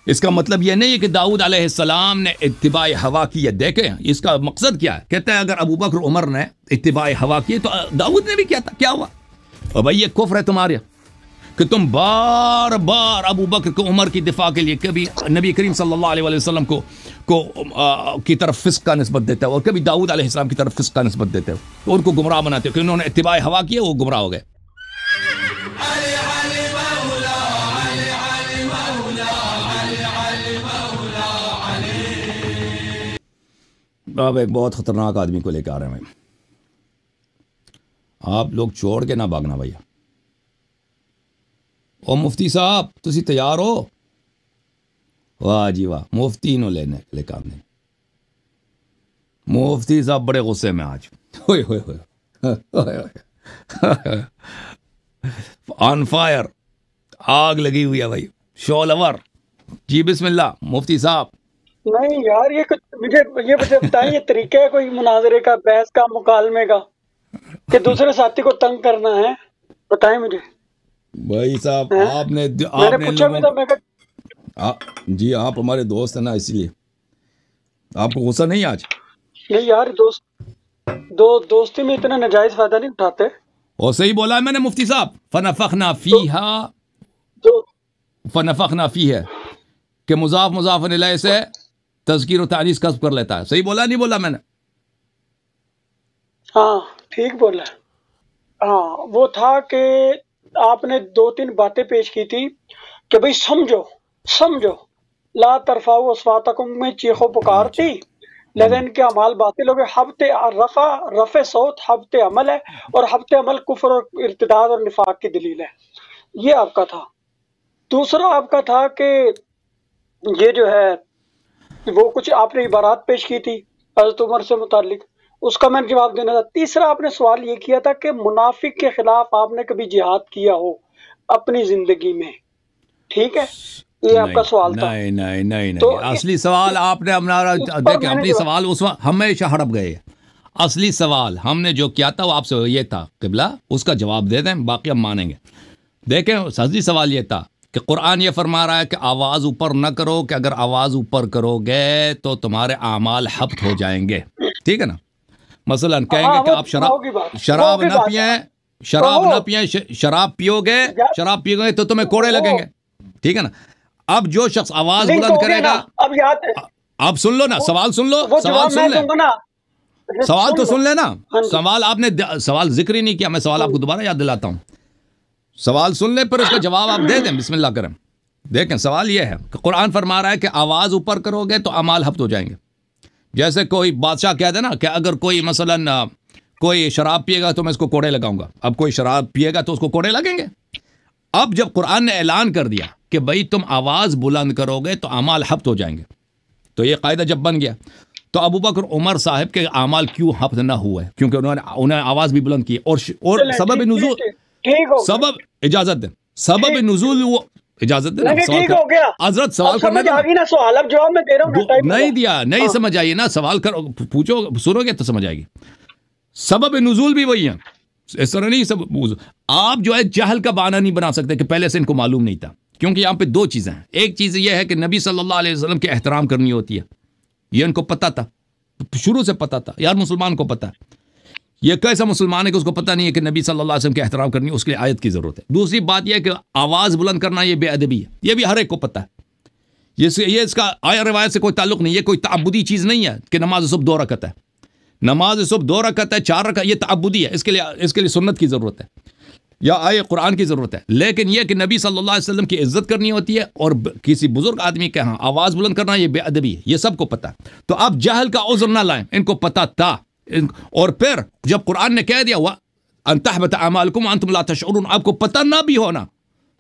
اس کا مطلب یہ نہیں ہے کہ داؤد علیہ السلام نے اتباع ہوا کی ہے. دیکھیں اس کا مقصد کیا ہے. کہتے ہیں اگر ابو بکر عمر نے اتباع ہوا کی تو داؤد نے بھی کیا تھا. کیا ہوا؟ اور بھائی یہ کفر ہے تمہارے کہ تم بار بار ابو بکر کو عمر کی دفاع کے لیے کبھی نبی کریم صلی اللہ علیہ وسلم کو کی طرف فسق کا نسبت دیتے ہو اور کبھی داؤد علیہ السلام کی طرف فسق کا نسبت دیتے ہو. تو ان کو گمراہ بناتے ہو کہ انہوں نے اتباع ہوا کی ہے, وہ گمراہ ہو گئے. آپ ایک بہت خطرناک آدمی کو لے کے آ رہے ہیں بھائی. آپ لوگ چھوڑ کے نہ بھاگنا بھیا. او مفتی صاحب تسی تیار ہو؟ واہ جی واہ, مفتی نو لینے لے کے آنے. مفتی صاحب بڑے غصے میں آج. ہوئے ہوئے ہوئے آن فائر, آگ لگی ہوئی ہے بھائی. شعلہ ور. جی بسم اللہ مفتی صاحب. نہیں یار یہ مجھے بتائیں, یہ طریقہ ہے کوئی مناظرے کا, بحث کا, مکالمے کا کہ دوسرے ساتھی کو تنگ کرنا ہے؟ بتائیں مجھے بھائی صاحب. آپ نے پوچھا بھی تھا, میں کہا جی آپ ہمارے دوست ہیں نا, اسی لیے آپ کو غصہ نہیں آج؟ نہیں یار, دوستی میں اتنا ناجائز فائدہ نہیں اٹھاتے. اور صحیح بولا ہے میں نے مفتی صاحب. فنفخنا فیہا کہ مضاف الیہ سے تذکیر و تانیث کسب کر لیتا ہے. صحیح بولا نہیں بولا میں نے؟ ہاں ٹھیک بولا. ہاں وہ تھا کہ آپ نے 2-3 باتیں پیش کی تھی کہ بھئی سمجھو لا ترفعوا اصواتکم میں چیخو پکار تھی, لیکن کے اعمال باطل ہو گئے. حبط رفع صوت حبط عمل ہے, اور حبط عمل کفر اور ارتداد اور نفاق کی دلیل ہے. یہ آپ کا تھا. دوسرا آپ کا تھا کہ یہ جو ہے وہ کچھ آپ نے عبارات پیش کی تھی حضرت عمر سے متعلق, اس کا میں جواب دینا تھا. تیسرا آپ نے سوال یہ کیا تھا کہ منافق کے خلاف آپ نے کبھی جہاد کیا ہو اپنی زندگی میں. ٹھیک ہے, یہ آپ کا سوال تھا. نہیں تو اصلی سوال آپ نے دیکھیں, اپنی سوال اس وقت ہمیشہ ہڑپ گئے. اصلی سوال ہم نے جو کیا تھا وہ آپ سے یہ تھا قبلہ, اس کا جواب دے دیں, باقی ہم مانیں گے. دیکھیں اصلی سوال یہ تھا کہ قرآن یہ فرما رہا ہے کہ آواز اوپر نہ کرو, کہ اگر آواز اوپر کرو گے تو تمہارے اعمال حبط ہو جائیں گے. ٹھیک ہے نا؟ مثلا کہیں گے کہ آپ شراب نہ پئیں, شراب پیو گے تو تمہیں کوڑے لگیں گے. ٹھیک ہے نا؟ اب جو شخص آواز بلند کرے گا, اب سن لو نا, سوال سن لو, سوال تو سن لینا. سوال آپ نے سوال ذکر ہی نہیں کیا, میں سوال آپ کو دوبارہ یاد دلاتا ہوں. سوال سن لیں پھر اس کا جواب آپ دے دیں. بسم اللہ کریں. دیکھیں سوال یہ ہے کہ قرآن فرما رہا ہے کہ آواز اوپر کرو گے تو اعمال حبط ہو جائیں گے. جیسے کوئی بادشاہ کہہ دے نا کہ اگر کوئی مثلا کوئی شراب پیے گا تو میں اس کو کوڑے لگاؤں گا. اب کوئی شراب پیے گا تو اس کو کوڑے لگیں گے. اب جب قرآن نے اعلان کر دیا کہ بھائی تم آواز بلند کرو گے تو اعمال حبط ہو جائیں گے, تو یہ قاعدہ جب بن گیا تو ابو بکر عمر صاحب کے اعمال کیوں حبط نہ ہوئے؟ کیونکہ انہوں نے آواز بھی بلند کی. اور سبب نزول, سبب اجازت دیں, سبب نزول وہ اجازت دیں. حضرت سوال کرنا نہیں دیا, نہیں سمجھ آئیے نا, سوال کرو, پوچھو, سنو گے تو سمجھ آئے گی. سبب نزول بھی وہی ہے, اس طرح نہیں. سب آپ جو ہے جہل کا بہانہ نہیں بنا سکتے کہ پہلے سے ان کو معلوم نہیں تھا, کیونکہ یہاں پہ 2 چیزیں ہیں. ایک چیز یہ ہے کہ نبی صلی اللہ علیہ وسلم کے احترام کرنی ہوتی ہے, یہ ان کو پتہ تھا, شروع سے پتہ تھا. یار مسلمان کو پتہ ہے, یہ کیسا مسلمان ہے کہ اس کو پتہ نہیں ہے کہ نبی صلی اللہ علیہ وسلم کے احترام کرنی ہے, اس کے لیے آیت کی ضرورت ہے. دوسری بات یہ ہے کہ آواز بلند کرنا یہ بے ادبی ہے, یہ بھی ہر ایک کو پتہ ہے. یہ اس کا آیا روایت سے کوئی تعلق نہیں, یہ کوئی تعبدی چیز نہیں ہے کہ نماز صبح 2 رکعت ہے, نماز صبح 2 رکعت ہے, 4 رکعت, یہ تعبدی ہے. اس کے لیے سنت کی ضرورت ہے یا آئے قرآن کی ضرورت ہے. لیکن یہ کہ نبی صلی اللہ علیہ وسلم کی عزت کرنی ہوتی ہے, اور کسی بزرگ آدمی کے ہاں آواز بلند کرنا یہ بے ادبی ہے, یہ سب کو پتہ ہے. تو آپ جہل کا عذر نہ لائیں, ان کو پتہ تھا. اور پھر جب قرآن نے کہہ دیا ان تحبط اعمالکم وانتم لا تشعرون, آپ کو پتہ نہ بھی ہونا,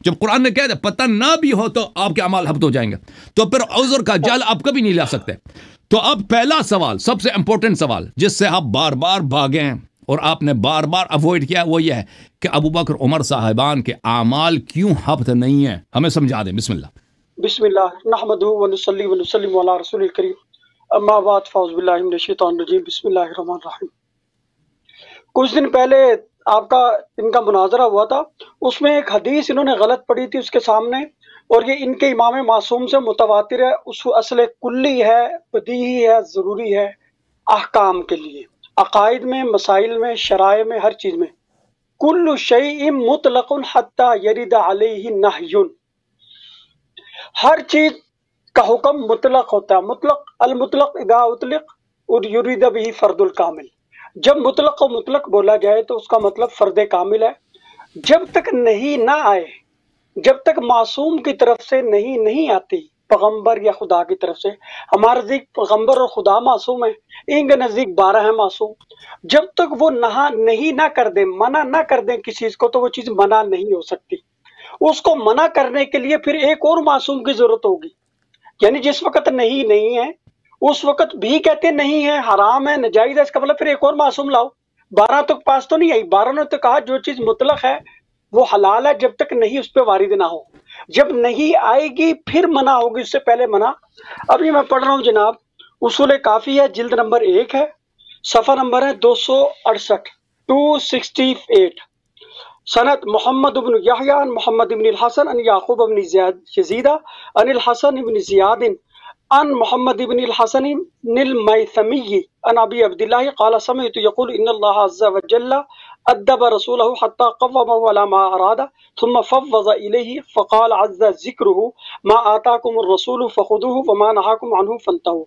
جب قرآن نے کہہ دیا پتہ نہ بھی ہو تو آپ کے اعمال حبط ہو جائیں گے, تو پھر عذر کا جہل آپ کبھی نہیں لا سکتے. تو اب پہلا سوال, سب سے امپورٹنٹ سوال جس سے آپ بار بار بھاگے ہیں اور آپ نے بار بار اوائڈ کیا, وہ یہ ہے کہ ابو بکر عمر صاحبان کے اعمال کیوں حبط نہیں ہیں, ہمیں سمجھا دیں. بسم اللہ. بسم اللہ نحمدہ ونصلی ونسلم علی رسول الکریم, اما بعد فاعوذ باللہ من الشیطان الرجیم, بسم اللہ الرحمن الرحیم. کچھ دن پہلے آپ کا ان کا مناظرہ ہوا تھا, اس میں ایک حدیث انہوں نے غلط پڑھی تھی اس کے سامنے, اور یہ ان کے امام معصوم سے متواتر ہے، اس اصل کلی ہے، بدیہی ہے، ضروری ہے احکام کے لیے، عقائد میں، مسائل میں، شرائع میں، ہر چیز میں۔ کل شیء مطلق حتی یرد علیہ نہی، ہر چیز کا حکم مطلق ہوتا ہے۔ مطلق، المطلق اذا اطلق یرید به فرد الکامل، جب مطلق کو مطلق بولا جائے تو اس کا مطلب فرد کامل ہے۔ جب تک نہیں نہ آئے، جب تک معصوم کی طرف سے نہیں آتی، پیغمبر یا خدا کی طرف سے، ہمارے نزدیک پیغمبر اور خدا معصوم ہیں، ان کے نزدیک 12 ہیں معصوم، جب تک وہ نہیں نہ کر دیں، منع نہ کر دیں کسی چیز کو، تو وہ چیز منع نہیں ہو سکتی۔ اس کو منع کرنے کے لیے پھر ایک اور معصوم کی ضرورت ہوگی، یعنی جس وقت نہیں ہے اس وقت بھی کہتے نہیں ہے، حرام ہے، ناجائز ہے، اس کا مطلب پھر ایک اور معصوم لاؤ۔ 12 تک پاس تو نہیں آئی، 12 نے تو کہا جو چیز مطلق ہے وہ حلال ہے جب تک نہیں اس پہ وارد نہ ہو، جب نہیں آئے گی پھر منع ہوگی، اس سے پہلے منع۔ ابھی میں پڑھ رہا ہوں جناب، اصول کافی ہے، جلد نمبر 1 ہے، صفحہ نمبر ہے 268، 268۔ سند محمد بن یحییٰ عن محمد بن الحسن عن یعقوب بن یزید عن الحسن بن زیاد عن محمد بن الحسن المیثمی عن ابی عبداللہ قال سمعت یقول ان اللہ عز وجل ادب رسولہ حتی قومہ علی ما اراد ثم فوض الیہ فقال عز ذکرہ ما آتاکم الرسول فخذوہ وما نہاکم عنہ فانتہوا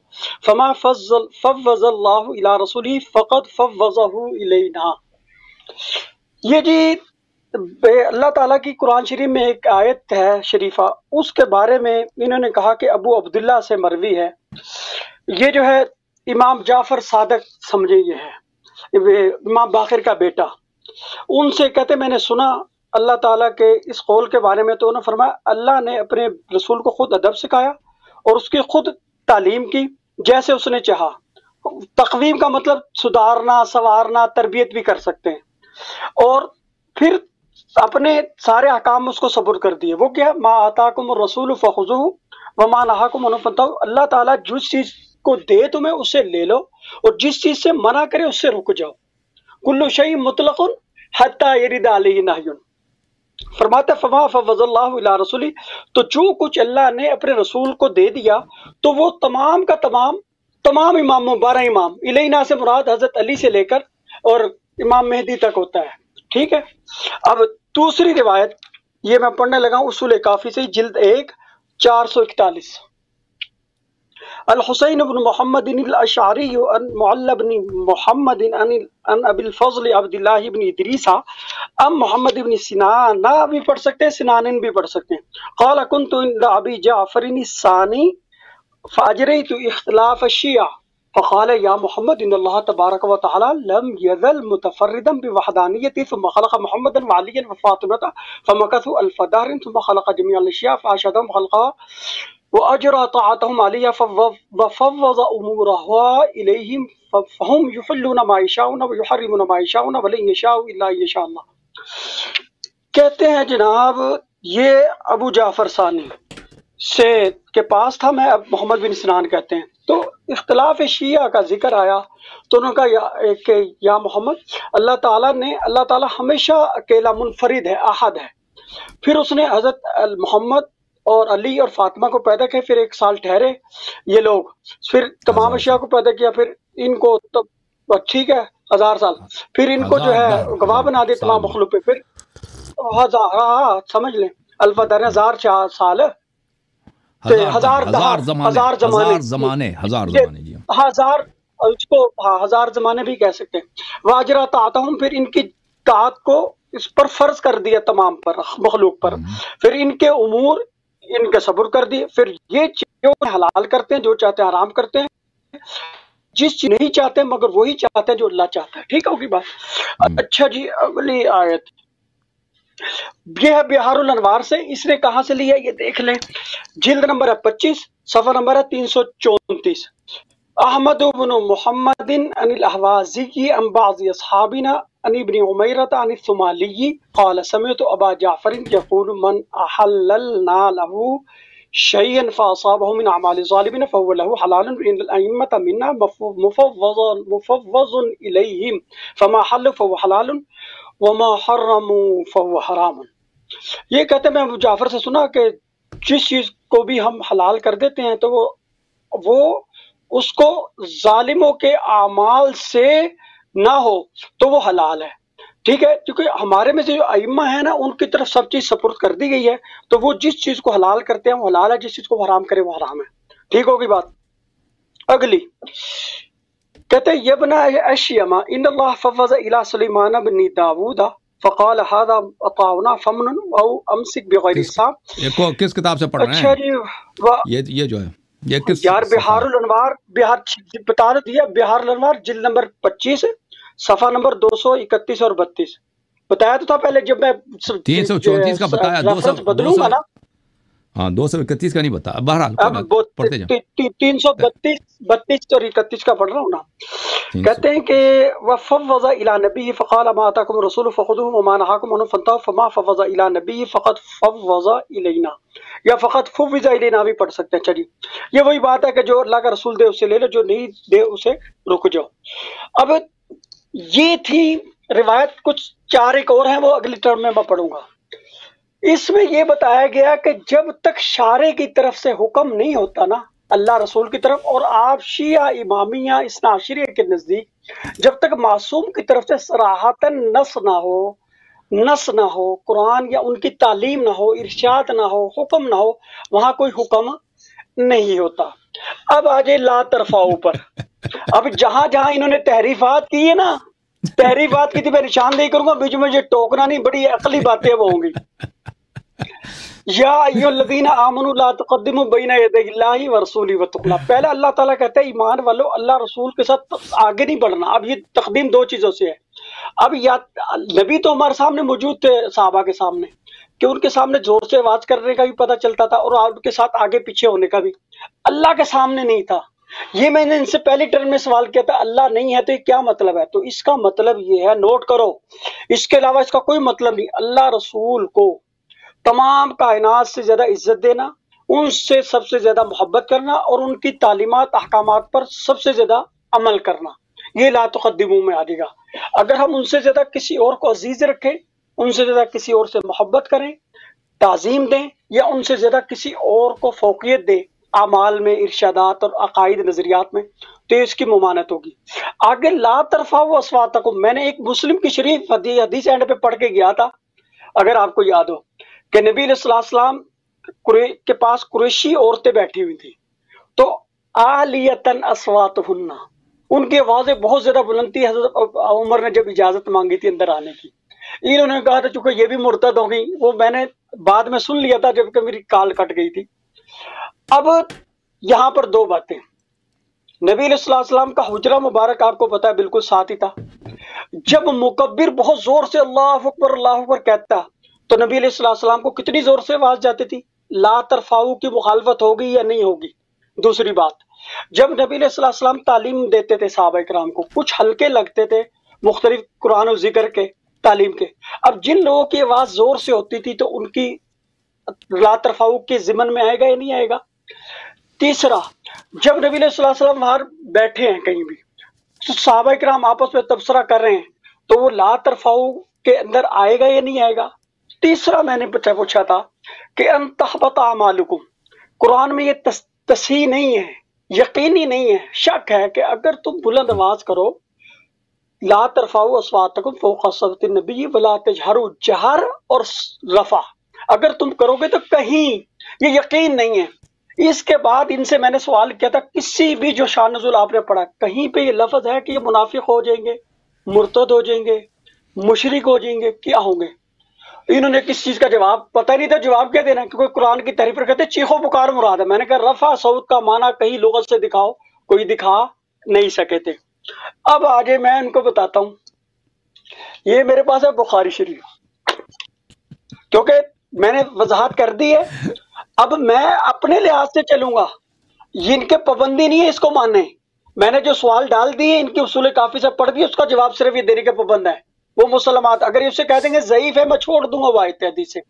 فما فوض اللہ الی رسولہ فقد فوضہ الینا۔ یہ جی اللہ تعالیٰ کی قرآن شریف میں ایک آیت ہے شریفہ، اس کے بارے میں انہوں نے کہا کہ ابو عبداللہ سے مروی ہے، یہ جو ہے امام جعفر صادق سمجھے، یہ ہے امام باقر کا بیٹا، ان سے کہتے میں نے سنا اللہ تعالیٰ کے اس قول کے بارے میں، تو انہوں نے فرمایا اللہ نے اپنے رسول کو خود ادب سکھایا اور اس کی خود تعلیم کی جیسے اس نے چاہا۔ تقویم کا مطلب سدھارنا، سنوارنا، تربیت بھی کر سکتے ہیں، اور پھر اپنے سارے احکام اس کو سپرد کر دیے۔ وہ کیا؟ ما آتاکم الرسول فخذوہ وما نہاکم عنہ فانتہوا، اللہ تعالیٰ جس چیز کو دے تمہیں اسے لے لو، اور جس چیز سے منع کرے اس سے رک جاؤ۔ کل شیء مطلق حتی یرد علیہ نہی، فرماتا فما فوض اللہ الی رسولہ، تو جو کچھ اللہ نے اپنے رسول کو دے دیا تو وہ تمام کا تمام اماموں، 12 امام، الینا سے مراد حضرت علی سے لے کر اور امام مہدی تک ہوتا ہے، ٹھیک ہے۔ اب دوسری روایت یہ میں پڑھنے لگا ہوں اصول کافی سے، جلد 1، 441۔ الحسین بن محمد الاشعری عن معل بن محمد عن ابی الفضل عبد اللہ بن ادریس ام محمد بن سنان، بھی پڑھ سکتے ہیں، سنان بھی پڑھ سکتے ہیں، قال كنت عند ابی جعفر الثانی فاجریت اختلاف الشیعہ فقال یا محمد ان اللہ تبارک و تعالی لم یزل متفردا بوحدانیتی ثم خلق محمدا وعلیا وفاطمة فمكثوا 1000 دهر ثم خلق جميع الاشیاء فاشهدهم خلقها واجرى طاعتهم علیہ وفوض امورها الیہم فهم یحلون ما یشاءون ویحرمون ما یشاءون ولن یشاءوا الا ان یشاء اللہ۔ کہتے ہیں جناب یہ ابو جعفر ثانی سے کے پاس تھا، میں اب محمد بن سنان کہتے ہیں، تو اختلاف شیعہ کا ذکر آیا تو انہوں نے کہا کہ یا محمد، اللہ تعالیٰ ہمیشہ اکیلا منفرد ہے، احد ہے، پھر اس نے حضرت محمد اور علی اور فاطمہ کو پیدا کیا، پھر 1 سال ٹھہرے یہ لوگ، پھر تمام اشیاء کو پیدا کیا، پھر ان کو تو ٹھیک ہے 1000 سال، پھر ان کو جو ہے گواہ بنا دیا تمام مخلوق پہ، پھر سمجھ لیں 1000 در 1000 سال، ہزار زمانے جی، اس کو 1000 زمانے بھی کہہ سکتے ہیں۔ واجرا طاعتہم، پھر ان کی طاعت کو اس پر فرض کر دیا تمام پر، مخلوق پر، پھر ان کے امور ان کے صبر کر دیے، پھر یہ چیزیں حلال کرتے ہیں، جو چاہتے ہیں حرام کرتے ہیں، جس چیز نہیں چاہتے مگر وہی چاہتے ہیں جو اللہ چاہتا ہے، ٹھیک ہوگی بات۔ اچھا جی، اگلی آیت یہ ہے بہار الانوار سے، اس نے کہاں سے لیا یہ دیکھ لیں، جلد نمبر ہے 25، صفحہ نمبر ہے 334۔ احمد بن محمد عن الاحوازی عن بعض اصحابنا عن ابن عمیرۃ عن الثمالی قال سمعت ابا جعفر یقول من احللنا له شيئا فاصابه من اعمال الظالمين فهو له حلال ان الائمه منا مفوض اليهم فما حل فهو حلال وما حرموا فهو حرام۔ یہ کہتے ہیں میں ابو جعفر سے سنا کہ جس چیز کو بھی ہم حلال کر دیتے ہیں تو وہ اس کو ظالموں کے اعمال سے نہ ہو تو وہ حلال ہے، ٹھیک ہے، کیونکہ ہمارے میں سے جو ائمہ ہیں نا ان کی طرف سب چیز سپرد کر دی گئی ہے، تو وہ جس چیز کو حلال کرتے ہیں وہ حلال ہے، جس چیز کو حرام کرے وہ حرام ہے، ٹھیک ہوگی بات۔ اگلی کہتے ہیں یبنا اشیما ان اللہ فوض الی سلیمان بن داود فقال هذا اطاعنا فمن او امسک بغیر حساب۔ کس کتاب سے پڑھ رہے اچھا ہیں؟ جی یہ جو ہے یہ کس یار بہار الانوار، بہار بتا دیا، بہار الانوار جلد نمبر 25 صفحہ نمبر 231 اور 32 بتایا تو تھا پہلے، جب میں 334 کا بتایا، ریفرنس بدلوں گا نا، ہاں 231 کا نہیں بتا، بہرحال اب پڑھتے جائیں۔ 332 اور 31 کا پڑھ رہا ہوں نا۔ کہتے ہیں کہ وفوض الی نبی فقال ما اتاکم الرسول فخذوه وما نهاکم عنه فانتهوا فما فوض الی نبی فقد فوض الینا، یا فقط فوض الینا بھی پڑھ سکتے ہیں۔ چلیے یہ وہی بات ہے کہ جو اللہ کا رسول دے اسے لے لو، جو نہیں دے اسے رک جاؤ۔ اب یہ تھی روایت، کچھ 4 ایک اور ہیں وہ اگلی ٹرم میں پڑھوں گا۔ اس میں یہ بتایا گیا کہ جب تک شارع کی طرف سے حکم نہیں ہوتا نا، اللہ رسول کی طرف، اور آپ شیعہ امامیہ اثنا عشریہ کے نزدیک جب تک معصوم کی طرف سے صراحتاً نص نہ ہو قرآن یا ان کی تعلیم نہ ہو، ارشاد نہ ہو، حکم نہ ہو، وہاں کوئی حکم نہیں ہوتا۔ اب آجے لا ترفعوا پر، اب جہاں جہاں انہوں نے تحریفات کی ہے نا، تحریفات کی تھی، میں نشاندہی کروں گا، بیچ میں یہ ٹوکنا نہیں، بڑی عقلی باتیں وہ ہوں گی۔ یا ایھا الذین آمنوا لا تقدموا بین یدی اللہ ورسولہ واتقوا اللہ، پہلے اللہ تعالیٰ کہتا ہے ایمان والو اللہ رسول کے ساتھ آگے نہیں بڑھنا۔ اب یہ تقدیم 2 چیزوں سے ہے۔ اب یا نبی تو ہمارے سامنے موجود تھے، صحابہ کے سامنے، کہ ان کے سامنے زور سے آواز کرنے کا بھی پتہ چلتا تھا، اور آپ کے ساتھ آگے پیچھے ہونے کا بھی۔ اللہ کے سامنے نہیں تھا۔ یہ میں نے ان سے پہلی ٹرم میں سوال کیا تھا، اللہ نہیں ہے تو یہ کیا مطلب ہے؟ تو اس کا مطلب یہ ہے، نوٹ کرو، اس کے علاوہ اس کا کوئی مطلب نہیں۔ اللہ رسول کو تمام کائنات سے زیادہ عزت دینا، ان سے سب سے زیادہ محبت کرنا، اور ان کی تعلیمات احکامات پر سب سے زیادہ عمل کرنا، یہ لا تقدموں میں آ جائے گا۔ اگر ہم ان سے زیادہ کسی اور کو عزیز رکھیں، ان سے زیادہ کسی اور سے محبت کریں، تعظیم دیں، یا ان سے زیادہ کسی اور کو فوقیت دیں اعمال میں، ارشادات اور عقائد نظریات میں، تو اس کی ممانعت ہوگی۔ آگے لا ترفعوا اصواتکم، میں نے ایک مسلم کی شریف حدیث اینڈ پہ پڑھ کے گیا تھا، اگر آپ کو یاد ہو، کہ نبی علیہ السلام کے پاس قریشی عورتیں بیٹھی ہوئی تھیں، تو عالیۃ اصواتہن، ان کی آوازیں بہت زیادہ بلند تھی۔ حضرت عمر نے جب اجازت مانگی تھی اندر آنے کی، انہوں نے کہا تھا چونکہ یہ بھی مرتد ہو گئی، وہ میں نے بعد میں سن لیا تھا جب کہ میری کال کٹ گئی تھی۔ اب یہاں پر 2 باتیں، نبی علیہ السلام کا حجرہ مبارک آپ کو پتا ہے بالکل ساتھ ہی تھا۔ جب مکبر بہت زور سے اللہ اکبر کہتا تو نبی علیہ السلام کو کتنی زور سے آواز جاتی تھی؟ لا ترفعوا کی مخالفت ہوگی یا نہیں ہوگی؟ دوسری بات، جب نبی علیہ السلام تعلیم دیتے تھے صحابہ کرام کو، کچھ ہلکے لگتے تھے مختلف قرآن و ذکر کے تعلیم کے، اب جن لوگوں کی آواز زور سے ہوتی تھی تو ان کی لا ترفعوا کے ضمن میں آئے گا یا نہیں آئے گا؟ تیسرا، جب نبی علیہ السلام باہر بیٹھے ہیں کہیں بھی، تو صحابہ کرام آپس میں تبصرہ کر رہے ہیں، تو وہ لا ترفعوا کے اندر آئے گا یا نہیں آئے گا؟ تیسرا میں نے پوچھا تھا کہ ان تحبط اعمالکم، قرآن میں یہ تصحیح نہیں ہے، یقینی نہیں ہے، شک ہے کہ اگر تم بلند آواز کرو، لا ترفعوا اصواتکم فوق صوت النبی ولا تجہروا، جہر اور رفع اگر تم کرو گے تو کہیں، یہ یقین نہیں ہے۔ اس کے بعد ان سے میں نے سوال کیا تھا، کسی بھی جو شان نزول آپ نے پڑھا کہیں پہ یہ لفظ ہے کہ یہ منافق ہو جائیں گے، مرتد ہو جائیں گے، مشرک ہو جائیں گے، کیا ہوں گے؟ انہوں نے کس چیز کا جواب پتہ نہیں تھا، جواب کیا دینا، کہ کوئی قرآن کی تحریف پر کہتے چیخو پکار مراد ہے۔ میں نے کہا رفع صوت کا معنی کہیں لغت سے دکھاؤ، کوئی دکھا نہیں سکے تھے۔ اب آگے میں ان کو بتاتا ہوں، یہ میرے پاس ہے بخاری شریف، کیونکہ میں نے وضاحت کر دی ہے، اب میں اپنے لحاظ سے چلوں گا، یہ ان کے پابندی نہیں ہے اس کو ماننے۔ میں نے جو سوال ڈال دیے ان کی اصول کافی سے پڑھ دی، اس کا جواب صرف یہ دینے کے پابند ہے، وہ مسلمات۔ اگر اسے کہہ دیں گے ضعیف ہے، میں چھوڑ دوں گا وہ آیت حدیث سے۔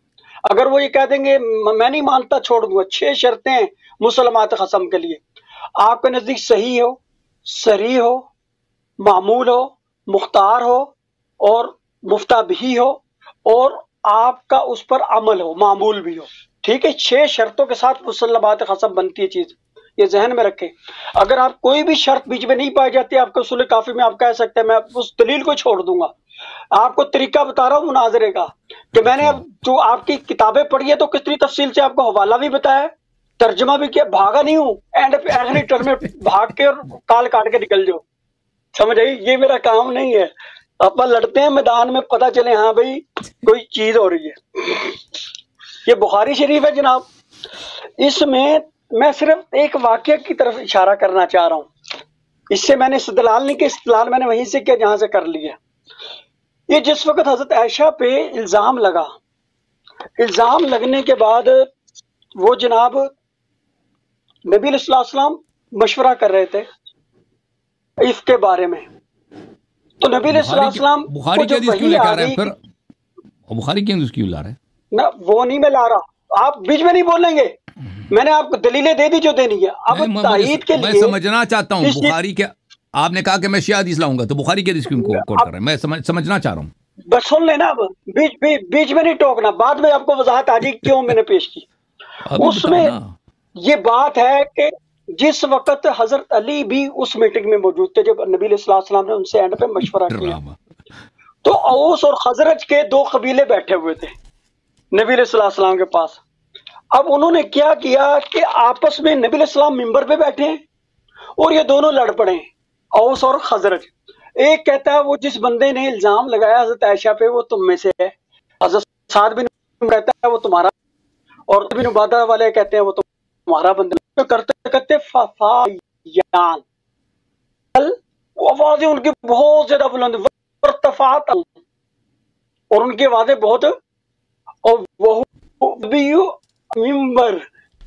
اگر وہ یہ کہہ دیں گے میں نہیں مانتا، چھوڑ دوں گا۔ 6 شرطیں ہیں مسلمات قسم کے لیے، آپ کے نزدیک صحیح ہو، صریح ہو، معمول ہو، مختار ہو، اور مفتہ بھی ہو، اور آپ کا اس پر عمل ہو، معمول بھی ہو۔ ٹھیک ہے، 6 شرطوں کے ساتھ مسلمات خصم بنتی ہے چیز، یہ ذہن میں رکھیں۔ اگر آپ کوئی بھی شرط بیچ میں نہیں پائی جاتی، آپ کو اصول کافی میں آپ کہہ سکتے ہیں میں اس دلیل کو چھوڑ دوں گا۔ آپ کو طریقہ بتا رہا ہوں مناظرے کا، کہ میں نے اب جو آپ کی کتابیں پڑھی ہے تو کتنی تفصیل سے آپ کو حوالہ بھی بتایا، ترجمہ بھی کیا، بھاگا نہیں ہوں اینڈ پہ آخری ٹرم میں بھاگ کے اور کال کاٹ کے نکل جاؤ، سمجھ آئی؟ یہ میرا کام نہیں ہے۔ اپنا لڑتے ہیں میدان میں، پتہ چلے ہاں بھائی کوئی چیز ہو رہی ہے۔ یہ بخاری شریف ہے جناب، اس میں صرف ایک واقعہ کی طرف اشارہ کرنا چاہ رہا ہوں، اس سے میں نے استدلال نہیں کہ استدلال میں نے وہیں سے کیا جہاں سے کر لیا۔ یہ جس وقت حضرت عائشہ پہ الزام لگا، الزام لگنے کے بعد وہ جناب نبی علیہ الصلوۃ والسلام مشورہ کر رہے تھے اس کے بارے میں، تو نبی علیہ الصلوۃ والسلام بخاری کی حدیث کیوں لے کے آ رہے ہیں پھر؟ بخاری کی حدیث کیوں لا رہے ہیں؟ نہ وہ نہیں میں لا رہا، آپ بیچ میں نہیں بولیں گے، میں نے آپ کو دلیلیں دے دی جو دینی ہے۔ اب تائید کے لیے میں سمجھنا چاہتا ہوں بخاری کے، آپ نے کہا کہ میں شیعہ حدیث لاؤں گا تو بخاری کی حدیث کیوں کوٹ کر رہے ہیں؟ میں سمجھنا چاہ رہا ہوں۔ بس سن لینا، اب بیچ میں نہیں ٹوکنا، بعد میں آپ کو وضاحت آ جائے کیوں میں نے پیش کی۔ اس میں یہ بات ہے کہ جس وقت حضرت علی بھی اس میٹنگ میں موجود تھے جب نبی علیہ الصلوۃ والسلام نے ان سے اینڈ پہ مشورہ کیا، تو اوس اور خزرج کے 2 قبیلے بیٹھے ہوئے تھے نبی علیہ الصلوۃ والسلام کے پاس۔ اب انہوں نے کیا کیا کہ آپس میں نبی علیہ السلام ممبر پہ بیٹھے ہیں اور یہ دونوں لڑ پڑے ہیں، اوس اور خزرج۔ ایک کہتا ہے وہ جس بندے نے الزام لگایا حضرت عائشہ پہ وہ تم میں سے ہے، حضرت سعد بن کہتا ہے وہ تمہارا، اور بن عبادہ والے کہتے ہیں وہ تمہارا بندہ، کرتے کرتے ففایان آوازیں ان کی بہت زیادہ بلند، ارتفعت، اور ان کی آوازیں بہت، اور وہ نبی ممبر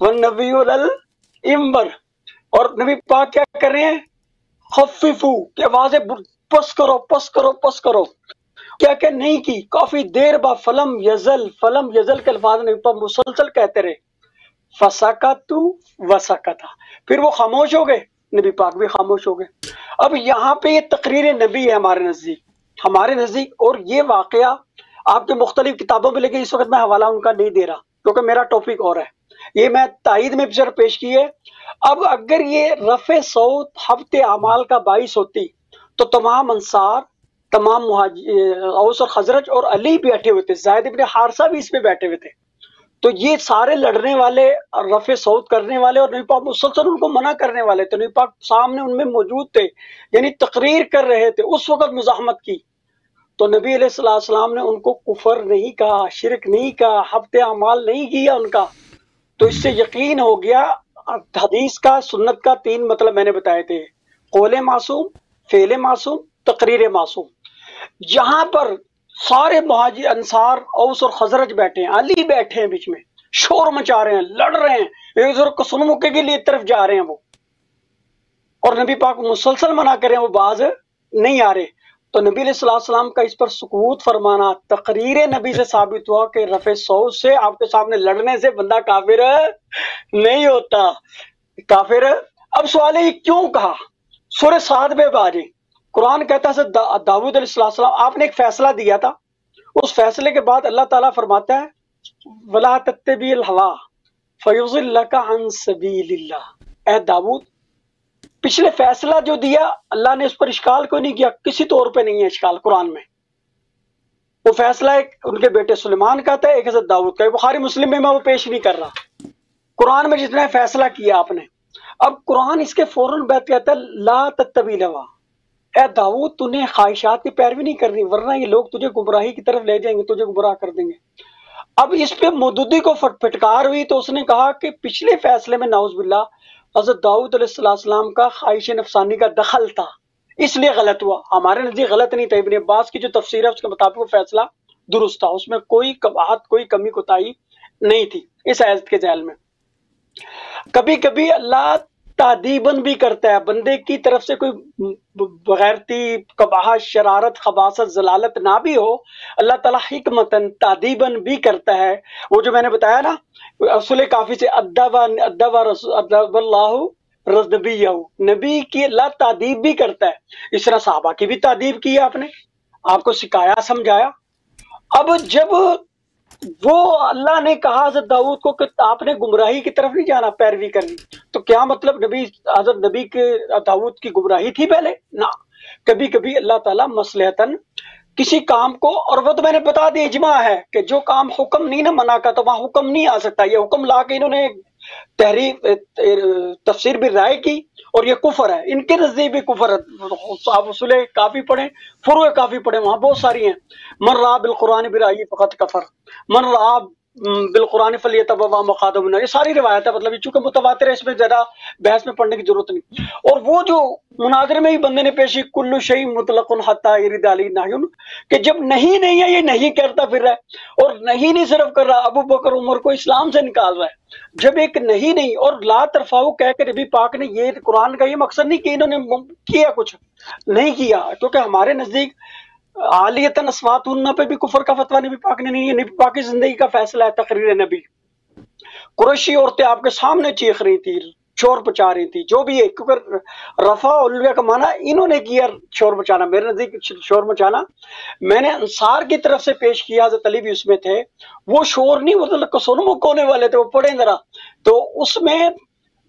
والنبی الامبر، اور نبی پاک کیا کر رہے ہیں؟ خففو کہ آوازیں پس کرو پس کرو پس کرو، کیا کہ نہیں کی کافی دیر بعد فلم یزل کے الفاظ نبی پاک مسلسل کہتے رہے، فسکتو وسکتا، پھر وہ خاموش ہو گئے، نبی پاک بھی خاموش ہو گئے۔ اب یہاں پہ یہ تقریر نبی ہے ہمارے نزدیک، اور یہ واقعہ آپ کے مختلف کتابوں میں، لیکن اس وقت میں حوالہ ان کا نہیں دے رہا کیونکہ میرا ٹاپک اور ہے، یہ میں تائید میں پھر پیش کی ہے۔ اب اگر یہ رفع صوت حبط اعمال کا باعث ہوتی تو تمام انصار، تمام اوس اور خزرج اور علی بھی بیٹھے ہوئے تھے، زید ابن حارثہ بھی اس میں بیٹھے ہوئے تھے، تو یہ سارے لڑنے والے، رفع صوت کرنے والے، اور نبی پاک مسلسل ان کو منع کرنے والے تھے، نبی پاک سامنے ان میں موجود تھے، یعنی تقریر کر رہے تھے اس وقت مزاحمت کی، تو نبی علیہ الصلوۃ والسلام نے ان کو کفر نہیں کہا، شرک نہیں کہا، حبط اعمال نہیں کیا ان کا۔ تو اس سے یقین ہو گیا، حدیث کا، سنت کا 3 مطلب میں نے بتائے تھے، قول معصوم، فعل معصوم، تقریر معصوم۔ جہاں پر سارے مہاجر، انصار، اوس اور خزرج بیٹھے ہیں، علی بیٹھے ہیں بیچ میں، شور مچا رہے ہیں، لڑ رہے ہیں، ایک دوسرے کو سن مکے کے لیے طرف جا رہے ہیں وہ، اور نبی پاک مسلسل منع کریں وہ باز نہیں آ رہے، تو نبی علیہ الصلوۃ والسلام کا اس پر سکوت فرمانا تقریر نبی سے ثابت ہوا کہ رفع صوت سے، آپ کے سامنے لڑنے سے بندہ کافر نہیں ہوتا، کافر۔ اب سوال ہے یہ کیوں کہا؟ سورہ صاد میں باجے قرآن کہتا ہے داؤد علیہ السلام، آپ نے ایک فیصلہ دیا تھا، اس فیصلے کے بعد اللہ تعالیٰ فرماتا ہے وَلَا تَتَّبِعِ الْهَوَىٰ فَيُضِلَّكَ عَن سَبِيلِ اللَّهِ، اے داؤد پچھلے فیصلہ جو دیا اللہ نے اس پر اشکال کوئی نہیں کیا، کسی طور پہ نہیں ہے اشکال قرآن میں، وہ فیصلہ ایک ان کے بیٹے سلیمان کا تھا، ایک حضرت داؤد کا، بخاری مسلم میں وہ پیش نہیں کر رہا، قرآن میں جتنا فیصلہ کیا آپ نے۔ اب قرآن اس کے فوراً بعد کہتا ہے لا تتبع الهوىٰ، اے داؤد تو نے خواہشات کی پیروی نہیں کرنی ورنہ یہ لوگ تجھے گمراہی کی طرف لے جائیں گے، تجھے گمراہ کر دیں گے۔ اب اس پہ مودودی کو پھٹکار ہوئی تو اس نے کہا کہ پچھلے فیصلے میں نعوذ باللہ حضرت داؤد علیہ السلام کا خواہش نفسانی کا دخل تھا، اس لیے غلط ہوا، ہمارے نزدیک غلط نہیں تھا، ابن عباس کی جو تفسیر ہے اس کے مطابق وہ فیصلہ درست تھا، اس میں کوئی قباحت، کوئی کمی کوتاہی نہیں تھی اس آیت کے ذیل میں۔ کبھی کبھی اللہ تعدیباً بھی کرتا ہے، بندے کی طرف سے کوئی بغیرتی، قباحت، شرارت، خباثت، ضلالت نہ بھی ہو، اللہ تعالیٰ حکمتاً تعدیباً بھی کرتا ہے، وہ جو میں نے بتایا نا اصول کافی سے ادب اللہ نبیہ، نبی کی اللہ تعدیب بھی کرتا ہے، اس طرح صحابہ کی بھی تعدیب کی ہے، آپ نے، آپ کو سکھایا، سمجھایا۔ اب جب وہ اللہ نے کہا حضرت داؤد کو کہ آپ نے گمراہی کی طرف نہیں جانا، پیروی کرنی، تو کیا مطلب حضرت نبی کے داؤد کی گمراہی تھی پہلے؟ نہ، کبھی کبھی اللہ تعالیٰ مصلحتاً کسی کام کو، اور وہ تو میں نے بتا دیا اجماع ہے کہ جو کام حکم نہیں نہ منع کا تو وہاں حکم نہیں آ سکتا. یہ حکم لا کے انہوں نے تحریف تفسیر بھی رائے کی، اور یہ کفر ہے، ان کے نزدیک بھی کفر ہے. آپ اصول کافی پڑھیں، فروع کافی پڑھیں، وہاں بہت ساری ہیں. من رأى بالقرآن برأیہ فقط کفر، من رأى بالقرآن فلیتبوأ مقعدہ من النار. یہ ساری روایت ہے، مطلب یہ چونکہ متواتر ہے، اس میں زیادہ بحث میں پڑھنے کی ضرورت نہیں. اور وہ جو مناظرے میں ہی بندے نے پیش کی کل شیء مطلق حتی یرد علیہ نہی، کہ جب نہیں نہیں ہے یہ نہیں کرتا پھر رہا ہے، اور نہیں صرف کر رہا، ابو بکر عمر کو اسلام سے نکال رہا ہے. جب ایک نہیں اور لا ترفعوا کہہ کے نبی پاک نے یہ قرآن کا یہ مقصد نہیں کہ انہوں نے کیا کچھ نہیں کیا، کیونکہ ہمارے نزدیک عالیتاً اصواتہن پہ بھی کفر کا فتویٰ نبی پاک نے نہیں ہے. نبی پاک کی زندگی کا فیصلہ ہے تقریر نبی. قریشی عورتیں آپ کے سامنے چیخ رہی تھی، شور مچا رہی تھی، جو بھی ہے، کیونکہ رفع علویہ کا معنی انہوں نے کیا شور مچانا. میرے نزدیک شور مچانا میں نے انصار کی طرف سے پیش کیا، حضرت علی بھی اس میں تھے. وہ شور نہیں، وہ سنمک ہونے والے تھے. وہ پڑھیں ذرا، تو اس میں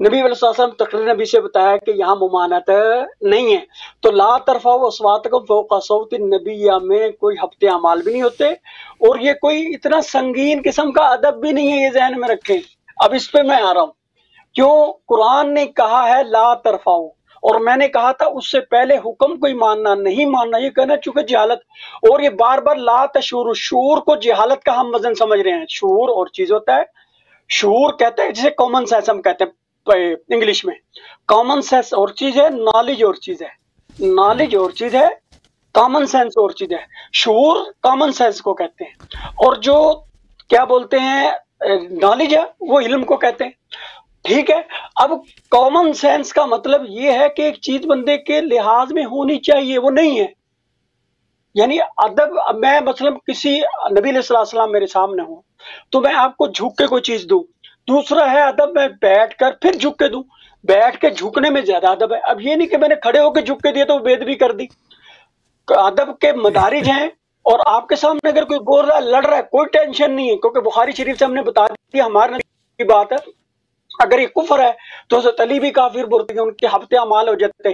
نبی علیہ السلام تقریر نبی سے بتایا کہ یہاں ممانعت نہیں ہے. تو لا ترفعوا اصواتکم فوق صوت النبی میں کوئی ہفت اعمال بھی نہیں ہوتے، اور یہ کوئی اتنا سنگین قسم کا ادب بھی نہیں ہے، یہ ذہن میں رکھیں. اب اس پہ میں آ رہا ہوں، کیوں قرآن نے کہا ہے لا ترفعوا، اور میں نے کہا تھا اس سے پہلے حکم کوئی ماننا نہیں ماننا یہ کہنا چونکہ جہالت. اور یہ بار بار لا تشعروا، شعور کو جہالت کا ہم وزن سمجھ رہے ہیں. شعور اور چیز ہوتا ہے، شعور کہتے ہیں جسے کامن سینس ہم کہتے ہیں انگلش میں. کامن سینس اور چیز ہے، نالج اور چیز ہے. نالج اور چیز ہے، کامن سینس اور چیز ہے. شعور کامن سینس کو کہتے ہیں، اور جو کیا بولتے ہیں نالج ہے وہ علم کو کہتے ہیں. ٹھیک ہے. اب کامن سینس کا مطلب یہ ہے کہ ایک چیز بندے کے لحاظ میں ہونی چاہیے، وہ نہیں ہے. یعنی ادب، میں مثلا کسی نبی علیہ السلام میرے سامنے ہوں تو میں آپ کو جھک کے کوئی چیز دوں. دوسرا ہے ادب میں بیٹھ کر پھر جھک کے دوں. بیٹھ کے جھکنے میں زیادہ ادب ہے. اب یہ نہیں کہ میں نے کھڑے ہو کے جھک کے دیا تو بے ادبی کر دی. ادب کے مدارج ہیں، اور آپ کے سامنے اگر کوئی بول رہا ہے، لڑ رہا ہے، کوئی ٹینشن نہیں ہے، کیونکہ بخاری شریف سے ہم نے بتا دیا ہمارے نبی کی بات ہے. اگر یہ کفر ہے تو حضرت علی بھی کافر بولتے ہیں، ان کے ہفتے اعمال ہو جاتے.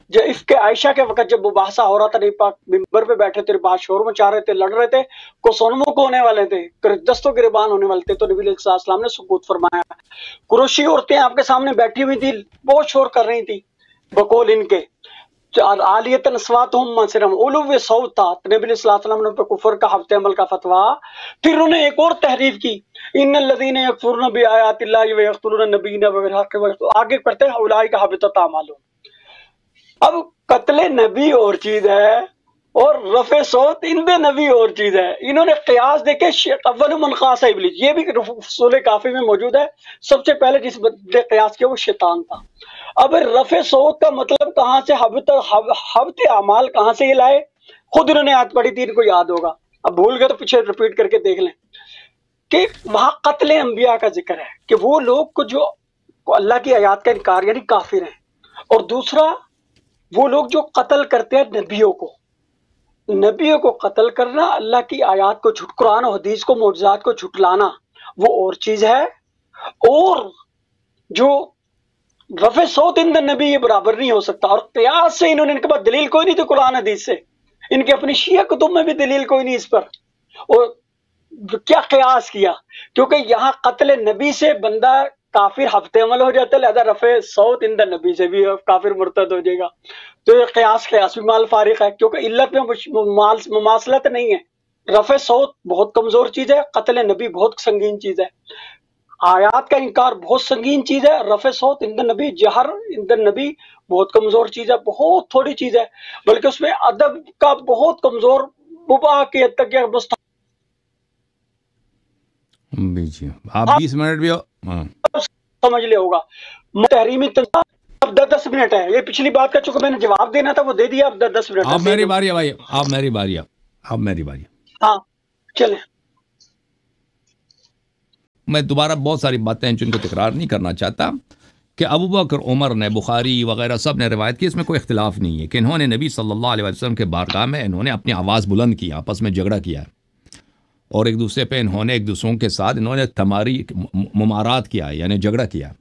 جو عفق عائشہ کے وقت جب مباحثہ ہو رہا تھا، نبی پاک ممبر پہ بیٹھے تھے، بات شور مچا رہے تھے، لڑ رہے تھے، کو سونموں کو ہونے والے تھے، دستوں گریبان ہونے والے تھے، تو نبی علیہ السلام نے سکوت فرمایا. قریشی عورتیں آپ کے سامنے بیٹھی ہوئی تھی، بہت شور کر رہی تھی بقول ان کے، عالیتاً اصواتہم مسرم علو صوت تھا. نبی علیہ السلام نے کفر کا ہفتے عمل کا فتویٰ. پھر انہوں نے ایک اور تحریف کی، ان الذین یکفرون بآیات اللہ ویقتلون النبیین بغیر حق، آگے پڑھتے ہیں اولئک حبطت اعمالہم. اب قتل نبی اور چیز ہے اور رفع صوت اند نبی اور چیز ہے. انہوں نے قیاس دیکھے، اول من خاص ابلیس، یہ بھی رسول کافی میں موجود ہے. سب سے پہلے جس نے قیاس کیا وہ شیطان تھا. اب رفع صوت کا مطلب کہاں سے، حبط اعمال کہاں سے یہ لائے؟ خود انہوں نے آیت پڑھی تھی، ان کو یاد ہوگا، اب بھول گئے تو پیچھے ریپیٹ کر کے دیکھ لیں کہ وہاں قتل انبیاء کا ذکر ہے کہ وہ لوگ کو جو اللہ کی آیات کا انکار یعنی کافر ہیں. اور دوسرا وہ لوگ جو قتل کرتے ہیں نبیوں کو قتل کرنا، اللہ کی آیات کو جھٹ، قرآن و حدیث کو، معجزات کو جھٹلانا، وہ اور چیز ہے. اور جو رفع صوت عند نبی یہ برابر نہیں ہو سکتا. اور قیاس سے انہوں نے، ان کے پاس دلیل کوئی نہیں تھی قرآن حدیث سے، ان کے اپنی شیعہ کتب میں بھی دلیل کوئی نہیں اس پر. اور کیا قیاس کیا؟ کیونکہ یہاں قتل نبی سے بندہ کافر ہفتے عمل ہو جاتا ہے، لہذا رفع صوت عند نبی سے بھی کافر مرتد ہو جائے گا. تو یہ قیاس بھی مال فارغ ہے، کیونکہ علت میں مماثلت نہیں ہے. رفع صوت بہت کمزور چیز ہے، قتل نبی بہت سنگین چیز ہے. آیات کا انکار بہت سنگین چیز ہے، رفع صوت عند نبی، جہر عند نبی بہت کمزور چیز ہے، بہت تھوڑی چیز ہے، بلکہ اس میں ادب کا بہت کمزور مباح کی حد تک جی آپ 20 منٹ بھی سمجھ لے ہوگا. تحریمی اب 10 منٹ ہے، یہ پچھلی بات کا چونکہ میں نے جواب دینا تھا وہ دے دیا، اب 10 منٹ. اب میری باری ہے بھائی، اب میری باری ہے، اب میری باری. ہاں چلیں. میں دوبارہ بہت ساری باتیں ہیں جن کو تکرار نہیں کرنا چاہتا کہ ابو بکر عمر نے، بخاری وغیرہ سب نے روایت کی، اس میں کوئی اختلاف نہیں ہے کہ انہوں نے نبی صلی اللہ علیہ وسلم کے بارگاہ میں انہوں نے اپنی آواز بلند کی، آپس میں جھگڑا کیا ہے. اور ایک دوسرے پہ ایک دوسروں کے ساتھ انہوں نے تماری ممارات کیا، یعنی جھگڑا کیا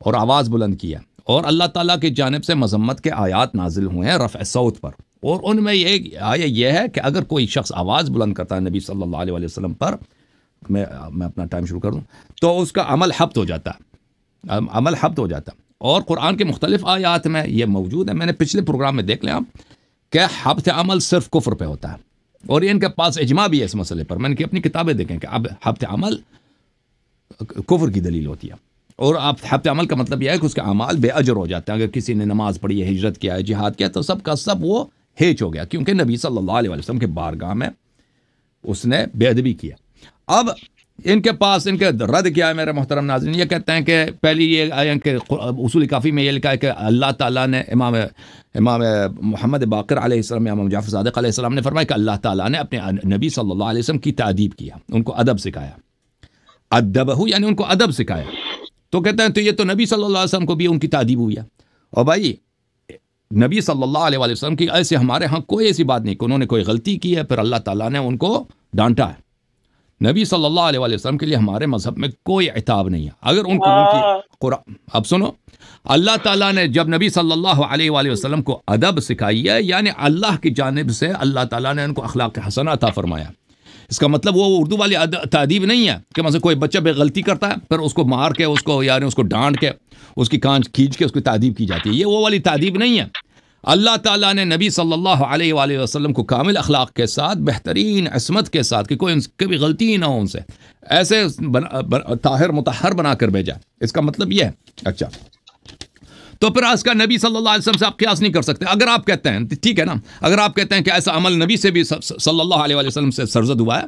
اور آواز بلند کیا، اور اللہ تعالیٰ کی جانب سے مذمت کے آیات نازل ہوئے ہیں رفع صوت پر، اور ان میں یہ آیا یہ ہے کہ اگر کوئی شخص آواز بلند کرتا ہے نبی صلی اللہ علیہ وسلم پر، میں اپنا ٹائم شروع کر دوں، تو اس کا عمل حبط ہو جاتا ہے، عمل حبط ہو جاتا ہے۔ اور قرآن کے مختلف آیات میں یہ موجود ہے، میں نے پچھلے پروگرام میں دیکھ لیں آپ کہ حبط عمل صرف کفر پہ ہوتا ہے، اور ان کے پاس اجماع بھی ہے اس مسئلے پر، میں نے کہ اپنی کتابیں دیکھیں کہ اب حبط عمل کفر کی دلیل ہوتی ہے، اور آپ حبط عمل کا مطلب یہ ہے کہ اس کے اعمال بے اجر ہو جاتے ہیں۔ اگر کسی نے نماز پڑھی ہے، ہجرت کیا ہے، جہاد کیا، تو سب کا سب وہ ہیچ ہو گیا، کیونکہ نبی صلی اللہ علیہ وسلم کے بارگاہ میں اس نے بے ادبی کیا۔ اب ان کے پاس ان کے رد کیا ہے میرے محترم ناظرین، یہ کہتے ہیں کہ پہلی یہ آیا کہ اصول کافی میں یہ لکھا ہے کہ اللہ تعالیٰ نے امام محمد باقر علیہ السلام، امام جعفر صادق علیہ السلام نے فرمایا کہ اللہ تعالیٰ نے اپنے نبی صلی اللہ علیہ وسلم کی تادیب کیا، ان کو ادب سکھایا، ادبہ یعنی ان کو ادب سکھایا۔ تو کہتے ہیں تو یہ تو نبی صلی اللہ علیہ وسلم کو بھی ان کی تادیب ہوئی ہے، اور بھائی نبی صلی اللہ علیہ وسلم کی ایسے ہمارے ہاں کوئی ایسی بات نہیں کہ انہوں نے کوئی غلطی کی ہے پھر اللہ تعالیٰ نے ان کو ڈانٹا ہے۔ نبی صلی اللہ علیہ وسلم کے لیے ہمارے مذہب میں کوئی عتاب نہیں ہے۔ اگر ان کو قرآن، اب سنو، اللہ تعالیٰ نے جب نبی صلی اللہ علیہ وآلہ وسلم کو ادب سکھائی ہے، یعنی اللہ کی جانب سے اللہ تعالیٰ نے ان کو اخلاق حسنہ عطا فرمایا۔ اس کا مطلب وہ اردو والی تادیب نہیں ہے کہ مثلا کوئی بچہ بے غلطی کرتا ہے پھر اس کو مار کے اس کو یعنی اس کو ڈانٹ کے اس کی کان کھینچ کے اس کی تادیب کی جاتی ہے، یہ وہ والی تادیب نہیں ہے۔ اللہ تعالیٰ نے نبی صلی اللہ علیہ وآلہ وسلم کو کامل اخلاق کے ساتھ، بہترین عصمت کے ساتھ، کہ کوئی کبھی غلطی ہی نہ ہو ان سے، ایسے طاہر مطہر بنا کر بھیجا۔ اس کا مطلب یہ ہے۔ اچھا، تو پھر اس کا نبی صلی اللہ علیہ وسلم سے آپ قیاس نہیں کر سکتے۔ اگر آپ کہتے ہیں ٹھیک ہے نا، اگر آپ کہتے ہیں کہ ایسا عمل نبی سے بھی صلی اللہ علیہ وسلم سے سرزد ہوا ہے،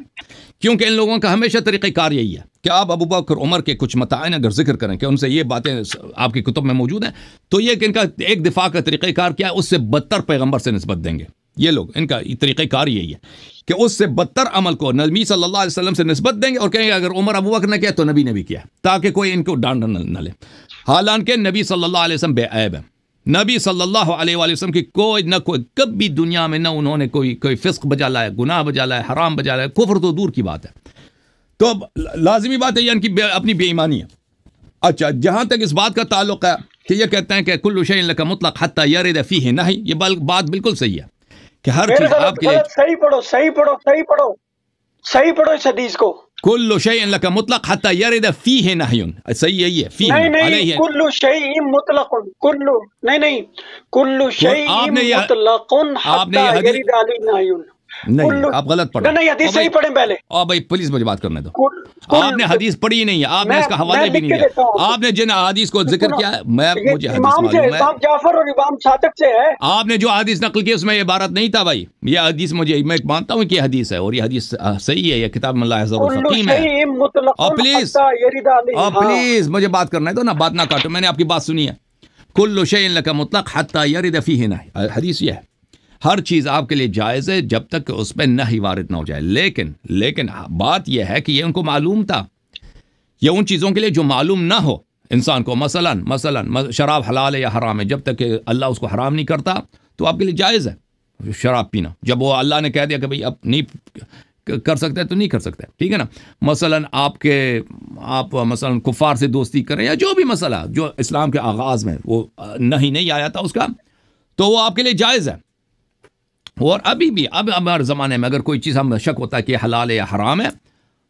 کیونکہ ان لوگوں کا ہمیشہ طریقہ کار یہی ہے کہ آپ ابو بکر عمر کے کچھ متعین اگر ذکر کریں کہ ان سے یہ باتیں آپ کی کتب میں موجود ہیں، تو یہ کہ ان کا ایک دفاع کا طریقہ کار کیا ہے، اس سے بدتر پیغمبر سے نسبت دیں گے۔ یہ لوگ ان کا طریقہ کار یہی ہے کہ اس سے بدتر عمل کو نبی صلی اللہ علیہ وسلم سے نسبت دیں گے اور کہیں گے اگر عمر ابو بکر نے کیا تو نبی نے بھی کیا، تاکہ کوئی ان کو ڈانٹ نہ لے۔ حالانکہ نبی صلی اللہ علیہ وسلم بے عیب ہے۔ نبی صلی اللہ علیہ وآلہ وسلم کی کوئی نہ کوئی کبھی دنیا میں نہ انہوں نے کوئی فسق بجا لایا، گناہ بجا لایا، حرام بجا لایا، کفر تو دور کی بات ہے۔ تو اب لازمی بات ہے یہ ان کی اپنی بے ایمانی ہے۔ اچھا، جہاں تک اس بات کا تعلق ہے کہ یہ کہتے ہیں کہ کل شیء لک مطلق حتی یرد فیہ نہی، یہ بات بالکل صحیح ہے کہ ہر چیز آپ کے لیے صحیح پڑھو اس حدیث کو، کل شیء لک مطلق حتی یرد فیہ نہی، صحیح یہی ہے، فیہ نہیں کل شیء مطلق، نہیں کل شیء مطلق حتی یرد علیہ نہی، نہیں آپ غلط پڑھیں، نہیں حدیث صحیح پڑھیں پہلے۔ بھائی پلیز مجھے بات کرنے دو، آپ نے حدیث پڑھی ہی نہیں ہے، آپ نے اس کا حوالے بھی نہیں دیا، آپ نے جن حدیث کو ذکر کیا ہے، مجھے حدیث معلوم ہے، امام جعفر اور امام صادق سے ہے، آپ نے جو حدیث نقل کی اس میں یہ عبارت نہیں تھا بھائی، یہ حدیث میں مانتا ہوں کہ یہ حدیث ہے اور یہ حدیث صحیح ہے، یہ کتاب میں اللہ ذر الفقیم ہے۔ اور پلیز مجھے بات کرنے دو نا، بات نہ کاٹو، میں نے آپ کی بات سنی ہے۔ کل شیء لک مطلق حتی یرد فیہ نہی، حدیث یہ ہے ہر چیز آپ کے لیے جائز ہے جب تک کہ اس پہ نہی وارد نہ ہو جائے، لیکن بات یہ ہے کہ یہ ان کو معلوم تھا، یہ ان چیزوں کے لیے جو معلوم نہ ہو انسان کو، مثلا شراب حلال ہے یا حرام ہے، جب تک کہ اللہ اس کو حرام نہیں کرتا تو آپ کے لیے جائز ہے شراب پینا۔ جب وہ اللہ نے کہہ دیا کہ بھئی اب نہیں کر سکتے تو نہیں کر سکتے، ٹھیک ہے نا۔ مثلا آپ مثلا کفار سے دوستی کریں یا جو بھی مسئلہ جو اسلام کے آغاز میں وہ نہیں آیا تھا اس کا، تو وہ آپ کے لیے جائز ہے۔ اور ابھی بھی اب ہمارے زمانے میں اگر کوئی چیز ہمیں شک ہوتا ہے کہ حلال ہے یا حرام ہے،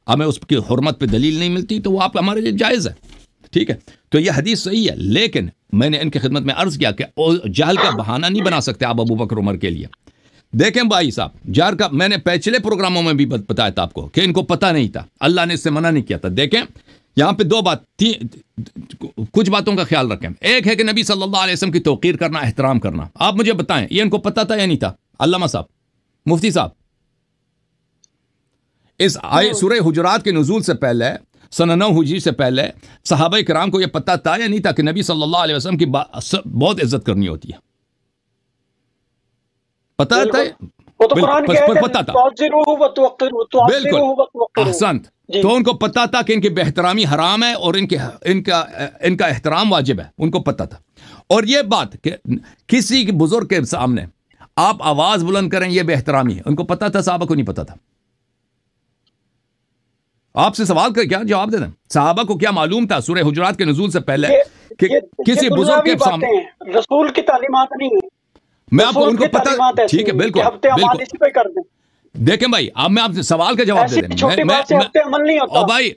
ہمیں اس کی حرمت پہ دلیل نہیں ملتی، تو وہ آپ ہمارے لیے جائز ہے، ٹھیک ہے۔ تو یہ حدیث صحیح ہے، لیکن میں نے ان کی خدمت میں عرض کیا کہ جہل کا بہانہ نہیں بنا سکتے آپ ابو بکر عمر کے لیے۔ دیکھیں بھائی صاحب، جہل کا میں نے پچھلے پروگراموں میں بھی بتایا تھا آپ کو کہ ان کو پتہ نہیں تھا، اللہ نے اس سے منع نہیں کیا تھا۔ دیکھیں یہاں پہ دو بات تھی، کچھ باتوں کا خیال رکھیں۔ ایک ہے کہ نبی صلی اللہ علیہ وسلم کی توقیر کرنا، احترام کرنا۔ آپ مجھے بتائیں یہ ان کو پتہ تھا یا نہیں تھا؟ علامہ صاحب، مفتی صاحب، اس سورہ حجرات کے نزول سے پہلے سنہ 9 ہجری سے پہلے صحابہ کرام کو یہ پتہ تھا یا نہیں تھا کہ نبی صلی اللہ علیہ وسلم کی بہت عزت کرنی ہوتی ہے؟ پتہ تھا، پتہ تھا، بالکل احسنت۔ تو ان کو پتہ تھا کہ ان کی بے احترامی حرام ہے اور ان کا احترام واجب ہے، ان کو پتہ تھا۔ اور یہ بات کہ کسی بزرگ کے سامنے آپ آواز بلند کریں یہ بے احترامی ہے، ان کو پتہ تھا، صحابہ کو نہیں پتہ تھا؟ آپ سے سوال کر کیا جواب دے دیں؟ صحابہ کو کیا معلوم تھا سورہ حجرات کے نزول سے پہلے کہ کسی بزرگ کے سامنے؟ رسول کی تعلیمات نہیں ہیں، میں آپ کو ان کو پتہ، ٹھیک ہے، بالکل بالکل دیکھیں بھائی، اب میں آپ سے سوال کا جواب دے دیں، اور بھائی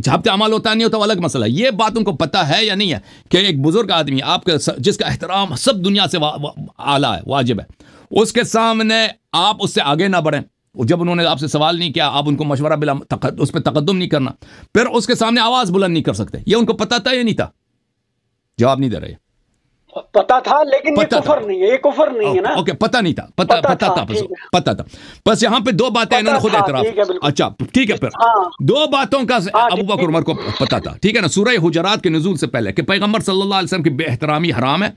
ہفتے عمل ہوتا نہیں ہوتا وہ الگ مسئلہ ہے، یہ بات ان کو پتہ ہے یا نہیں ہے کہ ایک بزرگ آدمی آپ کا جس کا احترام سب دنیا سے اعلیٰ ہے، واجب ہے، اس کے سامنے آپ اس سے آگے نہ بڑھیں، جب انہوں نے آپ سے سوال نہیں کیا آپ ان کو مشورہ بلا اس پہ تقدم نہیں کرنا، پھر اس کے سامنے آواز بلند نہیں کر سکتے، یہ ان کو پتہ تھا یا نہیں تھا؟ جواب نہیں دے رہے۔ پتا تھا لیکن یہ کفر نہیں ہے، یہ کفر نہیں ہے نا۔ اوکے، پتہ نہیں تھا، پتہ تھا، بس یہاں پہ دو باتیں انہوں نے خود اعتراف، اچھا ٹھیک ہے، پھر دو باتوں کا ابو بکر عمر کو پتہ تھا، ٹھیک ہے نا، سورہ حجرات کے نزول سے پہلے کہ پیغمبر صلی اللہ علیہ وسلم کی بے احترامی حرام ہے،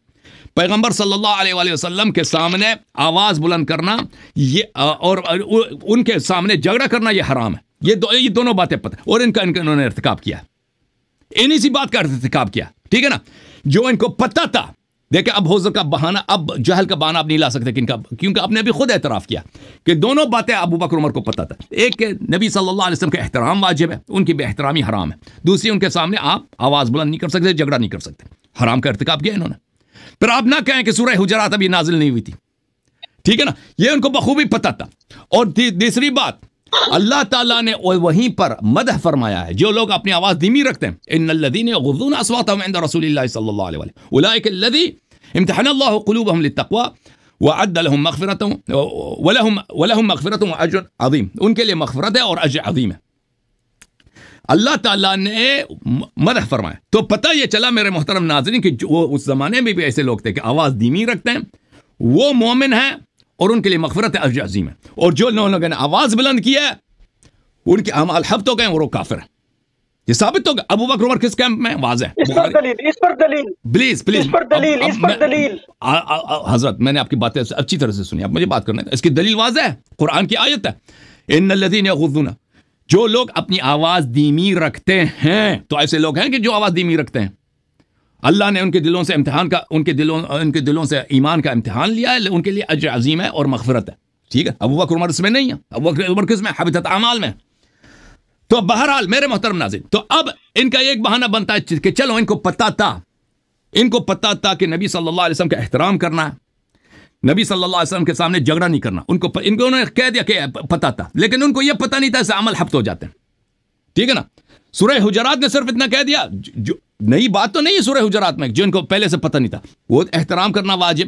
پیغمبر صلی اللہ علیہ وآلہ وسلم کے سامنے آواز بلند کرنا یہ اور ان کے سامنے جھگڑا کرنا یہ حرام ہے، یہ دونوں باتیں پتہ، اور انہوں نے ارتکاب کیا، انہی سی بات کا ارتکاب کیا، ٹھیک ہے نا، جو ان کو پتہ تھا۔ دیکھیں اب حضر کا بہانہ، اب جہل کا بہانہ اب نہیں لا سکتے کیونکہ آپ نے ابھی خود اعتراف کیا کہ دونوں باتیں ابو بکر عمر کو پتہ تھا، ایک کہ نبی صلی اللہ علیہ وسلم کا احترام واجب ہے، ان کی بے احترامی حرام ہے، دوسری ان کے سامنے آپ آواز بلند نہیں کر سکتے، جھگڑا نہیں کر سکتے، حرام کا ارتکاب کیا انہوں نے۔ پھر آپ نہ کہیں کہ سورہ حجرات ابھی نازل نہیں ہوئی تھی، ٹھیک ہے نا، یہ ان کو بخوبی پتہ تھا۔ اور تیسری بات، اللہ تعالیٰ نے وہیں پر مدح فرمایا ہے جو لوگ اپنی آواز دھیمی رکھتے ہیں، ان الذین یغضون اصواتهم عند رسول اللہ صلی اللہ علیہ وسلم اولئک الذین امتحن اللہ قلوبهم للتقوى وعد لهم مغفرة ولهم مغفرة واجر عظیم، ان کے لیے مغفرت ہے اور اجر عظیم ہے۔ اللہ تعالیٰ نے مدح فرمایا، تو پتہ یہ چلا میرے محترم ناظرین کہ وہ اس زمانے میں بھی ایسے لوگ تھے کہ آواز دھیمی رکھتے ہیں، وہ مومن ہیں اور ان کے لیے مغفرت ہے، اجر عظیم ہے، اور جو لوگوں نے آواز بلند کیا ہے ان کے اعمال حبط ہو گئے اور وہ کافر ہیں۔ یہ ثابت ہوگا ابو بکر عمر کس کیمپ میں؟ واضح ہے۔ اس پر دلیل پلیز حضرت میں نے آپ کی باتیں اچھی طرح سے سنی، آپ مجھے بات کرنا ہے، اس کی دلیل واضح ہے، قرآن کی آیت ہے، ان الذین یغضون، جو لوگ اپنی آواز دھیمی رکھتے ہیں، تو ایسے لوگ ہیں کہ جو آواز دھیمی رکھتے ہیں، اللہ نے ان کے دلوں سے امتحان کا، ان کے دلوں سے ایمان کا امتحان لیا ہے، ان کے لیے اجر عظیم ہے اور مغفرت ہے، ٹھیک ہے۔ ابو بکر عمر اس میں نہیں ہے، ابو بکر عمر کس میں؟ حبطت اعمال میں۔ تو بہرحال میرے محترم ناظرین، تو اب ان کا ایک بہانہ بنتا ہے کہ چلو ان کو پتہ تھا کہ نبی صلی اللہ علیہ وسلم کا احترام کرنا ہے، نبی صلی اللہ علیہ وسلم کے سامنے جھگڑا نہیں کرنا، ان کو نے کہہ دیا کہ پتہ تھا، لیکن ان کو یہ پتہ نہیں تھا، اسے عمل حبط ہو جاتے ہیں، ٹھیک ہے نا۔ سورہ حجرات نے صرف اتنا کہہ دیا، جو نئی بات تو نہیں ہے سورہ حجرات میں، جو ان کو پہلے سے پتہ نہیں تھا، وہ احترام کرنا واجب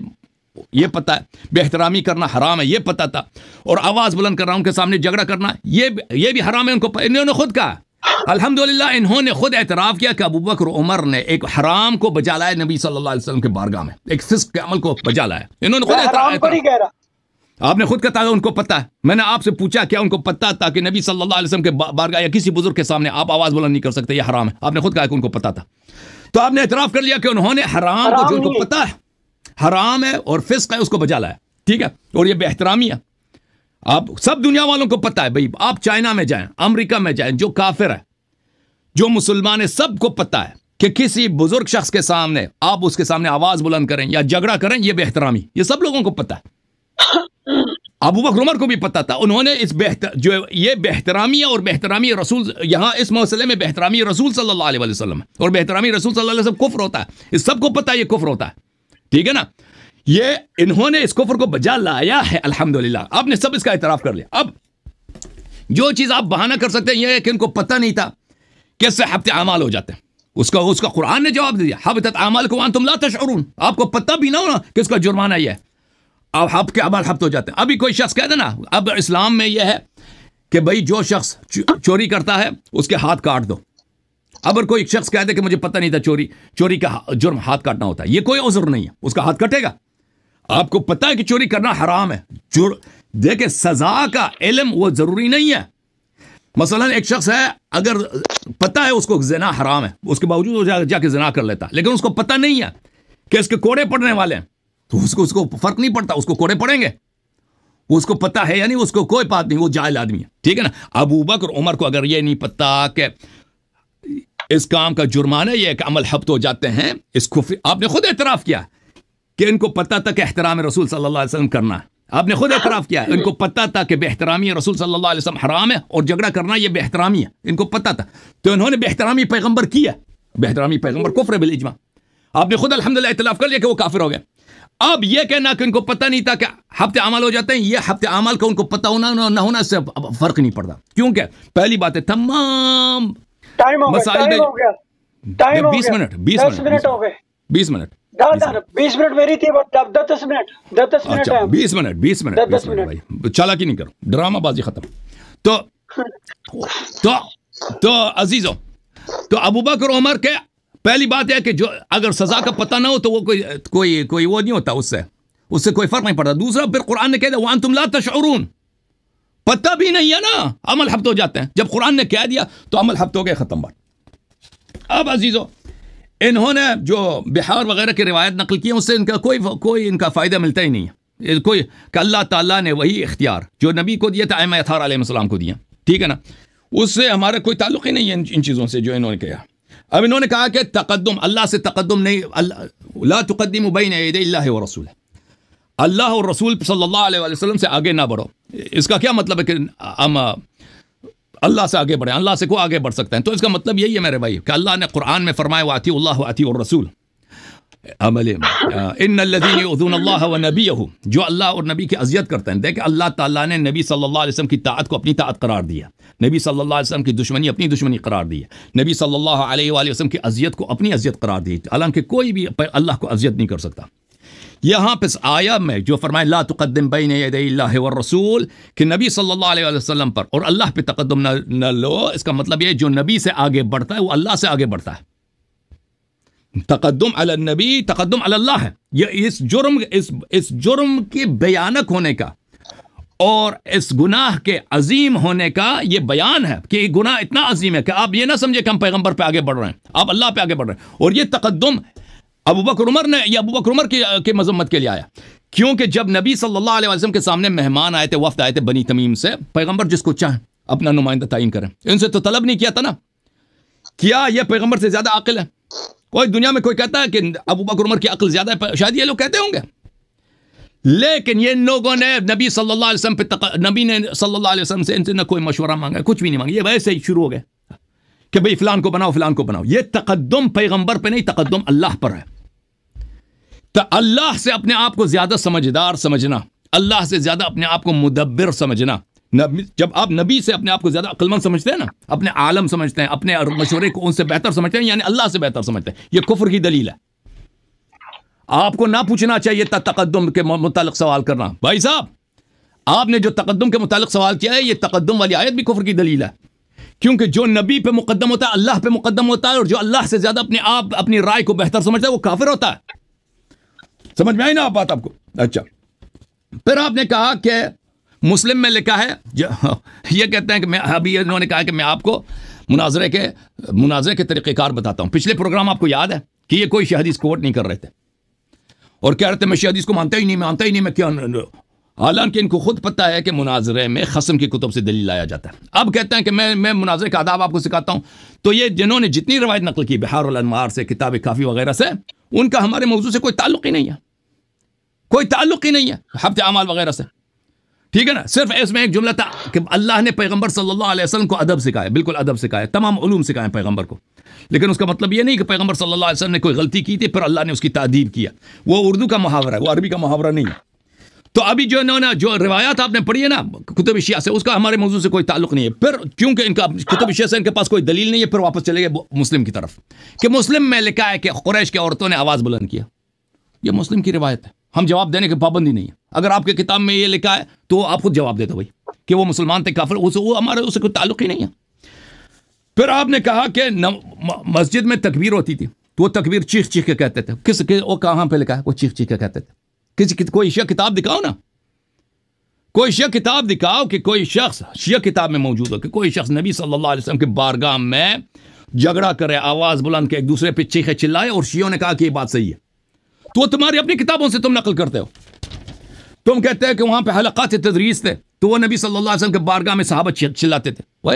یہ پتہ ہے، بے احترامی کرنا حرام ہے یہ پتہ تھا، اور آواز بلند کرنا، ان کے سامنے جھگڑا کرنا یہ بھی حرام ہے، انہوں نے خود کہا، الحمدللہ انہوں نے خود اعتراف کیا کہ ابو بکر عمر نے ایک حرام کو بجا لایا نبی صلی اللہ علیہ وسلم کے بارگاہ میں، ایک فسق کے عمل کو بجا لایا، انہوں نے خود اعتراف، آپ نے خود کہا تھا ان کو پتہ ہے، میں نے آپ سے پوچھا کیا ان کو پتہ تھا کہ نبی صلی اللہ علیہ وسلم کے بارگاہ یا کسی بزرگ کے سامنے آپ آواز بلند نہیں کر سکتے، یہ حرام ہے، آپ نے خود کہا کہ ان کو پتہ تھا، تو آپ نے اعتراف کر لیا کہ انہوں نے حرام کو، جو ان کو پتہ ہے حرام ہے اور فسق ہے، اس کو بجا لایا، ٹھیک ہے، اور یہ بے احترامی ہے۔ آپ سب دنیا والوں کو پتہ ہے بھائی، آپ چائنا میں جائیں، امریکہ میں جائیں، جو کافر ہے جو مسلمان ہے سب کو پتہ ہے کہ کسی بزرگ شخص کے سامنے آپ اس کے سامنے آواز بلند کریں یا جھگڑا کریں یہ بے احترامی، یہ سب لوگوں کو پتہ ہے، ابو بکر عمر کو بھی پتہ تھا، انہوں نے اس جو یہ بے احترامی ہے، اور بے احترامی رسول، یہاں اس مسئلے میں بے احترامی رسول صلی اللہ علیہ وسلم ہے، اور بے احترامی رسول صلی اللہ علیہ وسلم کفر ہوتا ہے، اس سب کو پتہ ہے یہ کفر ہوتا ہے، ٹھیک ہے نا، یہ انہوں نے اس کفر کو بجا لایا ہے، الحمدللہ آپ نے سب اس کا اعتراف کر لیا۔ اب جو چیز آپ بہانہ کر سکتے ہیں یہ ہے کہ ان کو پتہ نہیں تھا کہ اس سے حبط اعمال ہو جاتے ہیں، اس کا قرآن نے جواب دیا، حبطت اعمالکم وانتم لا تشعرون، آپ کو پتہ بھی نہ ہونا کہ اس کا جرمانہ یہ ہے، اب آپ کے اعمال حبط ہو جاتے ہیں۔ ابھی کوئی شخص کہہ دے نا، اب اسلام میں یہ ہے کہ بھائی جو شخص چوری کرتا ہے اس کے ہاتھ کاٹ دو، اگر کوئی شخص کہہ دے کہ مجھے پتہ نہیں تھا چوری کا جرم ہاتھ کاٹنا ہوتا ہے، یہ کوئی عذر نہیں ہے، اس کا ہاتھ کٹے گا، آپ کو پتہ ہے کہ چوری کرنا حرام ہے، دیکھیں سزا کا علم وہ ضروری نہیں ہے، مثلا ایک شخص ہے اگر پتہ ہے اس کو زنا حرام ہے، اس کے باوجود وہ جا کے زنا کر لیتا، لیکن اس کو پتہ نہیں ہے کہ اس کے کوڑے پڑنے والے ہیں، تو اس کو فرق نہیں پڑتا، اس کو کوڑے پڑیں گے، اس کو پتہ ہے یا نہیں، اس کو کوئی بات نہیں، وہ جاہل آدمی ہے، ٹھیک ہے نا۔ ابو بکر عمر کو اگر یہ نہیں پتہ کہ اس کام کا جرمانہ یہ کہ عمل حبط ہو جاتے ہیں، اس کو آپ نے خود اعتراف کیا کہ ان کو پتہ تھا کہ احترام رسول صلی اللہ علیہ وسلم کرنا ہے، آپ نے خود اعتراف کیا ہے ان کو پتہ تھا کہ بے احترامی رسول صلی اللہ علیہ وسلم حرام ہے اور جھگڑا کرنا یہ بے احترامی ہے, ان کو پتہ تھا, تو انہوں نے بے احترامی پیغمبر کیا. بے احترامی پیغمبر کفر بالاجماع. آپ نے خود الحمدللہ اختلاف کر لیا کہ وہ کافر ہو گئے. اب یہ کہنا کہ ان کو پتہ نہیں تھا کہ ہفتے اعمال ہو جاتے ہیں, یہ ہفتے اعمال کا ان کو پتہ ہونا نہ ہونا سے فرق نہیں پڑتا, کیونکہ پہلی بات ہے تمام مسائل میں 20 منٹ ہو گئے 20 منٹ 20 منٹ میری تھی, 10 منٹ 20 منٹ بھائی چالاکی نہیں کرو, ڈرامہ بازی ختم. تو عزیزو, تو ابوبکر عمر کے پہلی بات ہے کہ جو اگر سزا کا پتہ نہ ہو تو وہ کوئی وہ نہیں ہوتا, اس سے کوئی فرق نہیں پڑتا. دوسرا پھر قرآن نے کہہ دیا وانتم لا تشعرون, پتہ بھی نہیں ہے نا, عمل ہفت ہو جاتے ہیں. جب قرآن نے کہہ دیا تو عمل ہفت ہو گئے, ختم بات. اب عزیزو انہوں نے جو بحار وغیرہ کی روایت نقل کی اس سے ان کا کوئی ان کا فائدہ ملتا ہی نہیں ہے. کوئی کہ اللہ تعالیٰ نے وہی اختیار جو نبی کو دیا تھا ائمہ اطہار علیہ السلام کو دیا, ٹھیک ہے نا, اس سے ہمارا کوئی تعلق ہی نہیں ہے ان چیزوں سے جو انہوں نے کہا. اب انہوں نے کہا کہ تقدم اللہ سے تقدم نہیں, لا تقدموا بین یدی اللہ ورسولہ, اللہ اور رسول صلی اللہ علیہ وسلم سے آگے نہ بڑھو. اس کا کیا مطلب ہے کہ ہم اللہ سے آگے بڑھیں؟ اللہ سے کو آگے بڑھ سکتے ہیں؟ تو اس کا مطلب یہی ہے میرے بھائی کہ اللہ نے قرآن میں فرمایا واطیعوا اللہ واطیعوا الرسول, ان الذین یؤذون اللہ ونبیہ, جو اللہ اور نبی کی اذیت کرتے ہیں. دیکھیں اللہ تعالیٰ نے نبی صلی اللہ علیہ وسلم کی طاعت کو اپنی طاعت قرار دیا, نبی صلی اللہ علیہ وسلم کی دشمنی اپنی دشمنی قرار دی, نبی صلی اللہ علیہ وآلہ وسلم کی اذیت کو اپنی اذیت قرار دی, حالانکہ کوئی بھی اللہ کو اذیت نہیں کر سکتا. یہاں پہ آیا میں جو فرمائے لا تقدم بین یدی اللہ والرسول, کہ نبی صلی اللہ علیہ وآلہ وسلم پر اور اللہ پہ تقدم نہ لو, اس کا مطلب یہ جو نبی سے آگے بڑھتا ہے وہ اللہ سے آگے بڑھتا ہے. تقدم علی النبی تقدم علی اللہ ہے. یہ اس جرم کے بھیانک ہونے کا اور اس گناہ کے عظیم ہونے کا یہ بیان ہے کہ یہ گناہ اتنا عظیم ہے کہ آپ یہ نہ سمجھے کہ ہم پیغمبر پہ آگے بڑھ رہے ہیں, آپ اللہ پہ آگے بڑھ رہے ہیں. اور یہ تقدم ابوبکر عمر کی مذمت کے لیے آیا, کیونکہ جب نبی صلی اللہ علیہ وسلم کے سامنے مہمان آئے تھے, وفد آئے تھے بنی تمیم سے, پیغمبر جس کو چاہیں اپنا نمائندہ تعین کریں, ان سے تو طلب نہیں کیا تھا نا. کیا یہ پیغمبر سے زیادہ عاقل ہے؟ کوئی دنیا میں کوئی کہتا ہے کہ ابوبکر عمر کی عقل زیادہ ہے؟ شاید یہ لوگ کہتے ہوں گے, لیکن یہ لوگوں نے نبی صلی اللہ علیہ وسلم پہ نبی نے صلی اللہ علیہ وسلم سے ان سے نہ کوئی مشورہ مانگا, کچھ بھی نہیں مانگا, یہ ویسے ہی شروع ہو گئے کہ بھئی فلان کو بناؤ فلان کو بناؤ. یہ تقدم پیغمبر پہ نہیں, تقدم اللہ پر ہے. تو اللہ سے اپنے آپ کو زیادہ سمجھدار سمجھنا, اللہ سے زیادہ اپنے آپ کو مدبر سمجھنا, جب آپ نبی سے اپنے آپ کو زیادہ عقل مند سمجھتے ہیں نا, اپنے عالم سمجھتے ہیں, اپنے مشورے کو ان سے بہتر سمجھتے ہیں, یعنی اللہ سے بہتر سمجھتے ہیں, یہ کفر کی دلیل ہے. آپ کو نہ پوچھنا چاہیے تھا تقدم کے متعلق سوال کرنا. بھائی صاحب آپ نے جو تقدم کے متعلق سوال کیا ہے, یہ تقدم والی آیت بھی کفر کی دلیل ہے, کیونکہ جو نبی پہ مقدم ہوتا ہے اللہ پہ مقدم ہوتا ہے, اور جو اللہ سے زیادہ اپنی رائے کو بہتر سمجھتا ہے وہ کافر ہوتا ہے. سمجھ میں آئی نا آپ بات آپ کو؟ اچھا, پھر آپ نے کہا کہ مسلم میں لکھا ہے, یہ کہتے ہیں کہ میں ابھی انہوں نے کہا کہ میں آپ کو مناظرے کے طریقہ کار بتاتا ہوں. پچھلے پروگرام آپ کو یاد ہے کہ یہ کوئی شیعہ حدیث کوٹ نہیں کر رہے تھے اور کہہ رہے تھے میں شیعہ حدیث کو مانتا ہی نہیں, میں کیا, حالانکہ ان کو خود پتہ ہے کہ مناظرے میں خصم کی کتب سے دلیل لایا جاتا ہے. اب کہتے ہیں کہ میں مناظرے کا آداب آپ کو سکھاتا ہوں. تو یہ جنہوں نے جتنی روایت نقل کی بحار الانوار سے, کتاب کافی وغیرہ سے, ان کا ہمارے موضوع سے کوئی تعلق ہی نہیں ہے, کوئی تعلق ہی نہیں ہے ہفتے اعمال وغیرہ سے, ٹھیک ہے نا. صرف اس میں ایک جملہ تھا کہ اللہ نے پیغمبر صلی اللہ علیہ وسلم کو ادب سکھایا, بالکل ادب سکھایا, تمام علوم سکھائے پیغمبر کو, لیکن اس کا مطلب یہ نہیں کہ پیغمبر صلی اللہ علیہ وسلم نے کوئی غلطی کی تھی پھر اللہ نے اس کی تعدیب کیا. وہ اردو کا محاورہ ہے, وہ عربی کا محاورہ نہیں ہے. تو ابھی جو انہوں نے جو روایات آپ نے پڑھی ہے نا کتب شیعہ سے, اس کا ہمارے موضوع سے کوئی تعلق نہیں ہے. پھر کیونکہ ان کا کتب شیعہ سے ان کے پاس کوئی دلیل نہیں ہے, پھر واپس چلے گئے مسلم کی طرف کہ مسلم میں لکھا ہے کہ قریش کے عورتوں نے آواز بلند کیا. یہ مسلم کی روایت ہے, ہم جواب دینے کی پابندی نہیں ہے. اگر آپ کے کتاب میں یہ لکھا ہے تو آپ خود جواب دیتے بھائی کہ وہ مسلمان تھے کافر, وہ ہمارے اس سے کوئی تعلق ہی نہیں ہے. پھر آپ نے کہا کہ مسجد میں تکبیر ہوتی تھی تو وہ تکبیر چیخ چیخ کے کہتے تھے. وہ کہاں پہ لکھا ہے وہ چیخ چیخ کے کہتے تھے؟ کوئی شیعہ کتاب دکھاؤ نا, کوئی شیعہ کتاب دکھاؤ کہ کوئی شخص شیعہ کتاب میں موجود ہو کہ کوئی شخص نبی صلی اللہ علیہ وسلم کے بارگاہ میں جھگڑا کرے, آواز بلند کے ایک دوسرے پہ چیخے چلائے, اور شیعوں نے کہا کہ یہ بات صحیح ہے. تو تمہاری اپنی کتابوں سے تم نقل کرتے ہو. تم کہتے ہیں کہ وہاں پہ حلقات تدریس تھے تو وہ نبی صلی اللہ علیہ وسلم کے بارگاہ میں صحابہ چلاتے تھے. وہ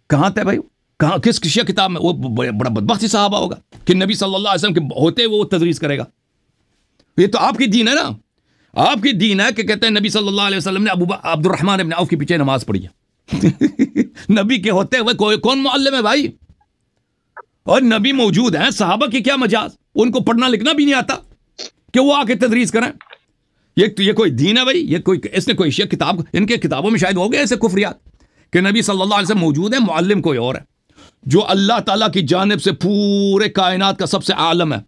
کہاں تھے بھائی, کہاں کس شیعہ کتاب میں؟ وہ بڑا بدبختی صحابہ ہوگا کہ نبی صلی اللہ علیہ وسلم کے ہوتے وہ تدریس کرے گا. یہ تو آپ کی دین ہے نا. آپ کی دین ہے کہ کہتے ہیں نبی صلی اللہ علیہ وسلم نے عبد الرحمن ابن عوف کے پیچھے نماز پڑھی ہے نبی کے ہوتے ہوئے کون معلم ہے بھائی؟ اور نبی موجود ہیں، صحابہ کی کیا مجاز؟ ان کو پڑھنا لکھنا بھی نہیں آتا کہ وہ آ کے تدریس کریں؟ یہ کوئی دین ہے بھائی؟ یہ کوئی اس نے کوئی شیعہ کتاب، ان کے کتابوں میں شاید ہو گئے ایسے کفریات کہ نبی صلی اللہ علیہ وسلم موجود ہے، معلم کوئی اور ہے جو اللہ تعالیٰ کی جانب سے پورے کائنات کا سب سے عالم ہے،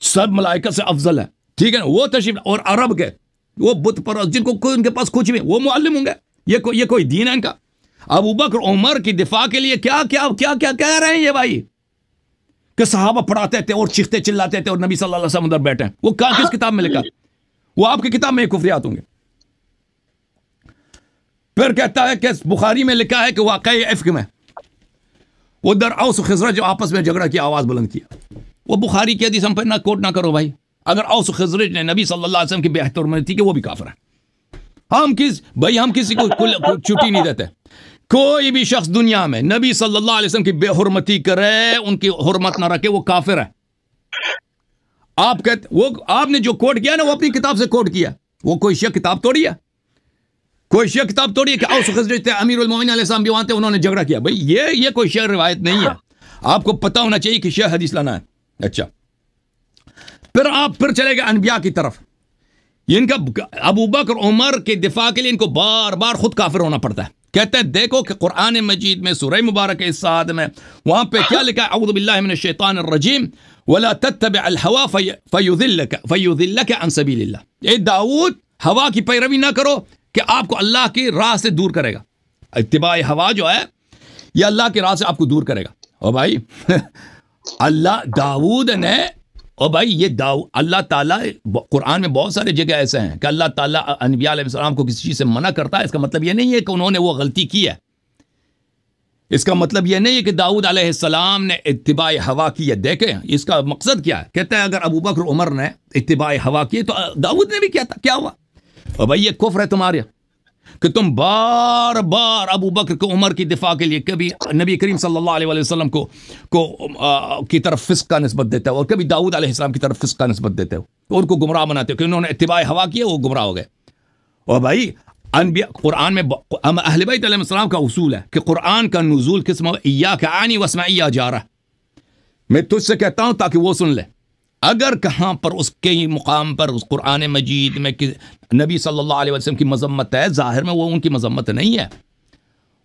سب ملائکہ سے افضل ہے، ٹھیک ہے نا، وہ تشریف اور عرب کے وہ بت پرست جن کو ان کے پاس کچھ بھی، وہ معلم ہوں گے؟ یہ کوئی دین ہے ان کا؟ ابو بکر عمر کی دفاع کے لیے کیا کیا کیا کیا کہہ رہے ہیں یہ بھائی کہ صحابہ پڑھاتے تھے اور چیختے چلاتے تھے اور نبی صلی اللہ علیہ وسلم ادھر بیٹھے ہیں؟ وہ کس کتاب میں لکھا؟ وہ آپ کی کتاب میں کفریات ہوں گے۔ پھر کہتا ہے کہ بخاری میں لکھا ہے کہ واقعی افک میں ادھر اوس و خزرج جو آپس میں جھگڑا کیا، آواز بلند کیا، وہ بخاری کی حدیث ہم پہ نہ کوٹ نہ کرو بھائی۔ اگر اوس و خزرج نے نبی صلی اللہ علیہ وسلم کی بے حرمتی تھی کہ وہ بھی کافر ہے۔ ہم کسی کو چھٹی نہیں دیتے۔ کوئی بھی شخص دنیا میں نبی صلی اللہ علیہ وسلم کی بے حرمتی کرے، ان کی حرمت نہ رکھے، وہ کافر ہے۔ آپ نے جو کوٹ کیا نا وہ اپنی کتاب سے کوٹ کیا، وہ کوئی شیعہ کتاب توڑی ہے؟ کوئی شیعہ کتاب توڑی ہے کہ اوس و خزرج تھے، امیر المومنین علیہ السلام بھی وہاں تھے، انہوں نے جھگڑا کیا؟ بھائی یہ کوئی شیعہ روایت نہیں ہے، آپ کو پتہ ہونا چاہیے کہ شیعہ حدیث لانا ہے۔ اچھا، پھر آپ چلے گئے انبیاء کی طرف۔ ان کا ابو بکر عمر کے دفاع کے لیے ان کو بار بار خود کافر ہونا پڑتا ہے۔ کہتے ہیں دیکھو کہ قرآن مجید میں سورہ مبارک اس میں وہاں پہ کیا لکھا ہے؟ اعوذ باللہ من الشیطان الرجیم ولا تتبع الهوى فيضلك عن سبيل الله۔ اے داؤد، ہوا کی پیروی نہ کرو کہ آپ کو اللہ کی راہ سے دور کرے گا۔ اتباع ہوا جو ہے یہ اللہ کی راہ سے آپ کو دور کرے گا۔ اور بھائی اللہ داؤد نے، اور بھائی یہ اللہ تعالیٰ قرآن میں بہت سارے جگہ ایسے ہیں کہ اللہ تعالیٰ انبیاء علیہ السلام کو کسی چیز سے منع کرتا ہے، اس کا مطلب یہ نہیں ہے کہ انہوں نے وہ غلطی کی ہے، اس کا مطلب یہ نہیں ہے کہ داؤد علیہ السلام نے اتباع ہوا کی ہے۔ دیکھیں اس کا مقصد کیا ہے، کہتے ہیں اگر ابو بکر عمر نے اتباع ہوا کی تو داؤد نے بھی کیا تھا، کیا ہوا؟ اور بھائی یہ کفر ہے تمہارے کہ تم بار بار ابو بکر کو عمر کی دفاع کے لیے کبھی نبی کریم صلی اللہ علیہ وسلم کی طرف فسق کا نسبت دیتے ہو اور کبھی داؤد علیہ السلام کی طرف فسق کا نسبت دیتے ہو، تو ان کو گمراہ بناتے ہو کہ انہوں نے اتباع ہوا کیا، وہ گمراہ ہو گئے۔ اور بھائی انبیاء قرآن میں اہل بیت علیہ السلام کا اصول ہے کہ قرآن کا نزول کس میں ایاک اعنی واسمع یا جارہ، میں تجھ سے کہتا ہوں تاکہ وہ سن لے۔ اگر کہاں پر اس کے مقام پر اس قرآن مجید میں نبی صلی اللہ علیہ وسلم کی مذمت ہے، ظاہر میں وہ ان کی مذمت نہیں ہے،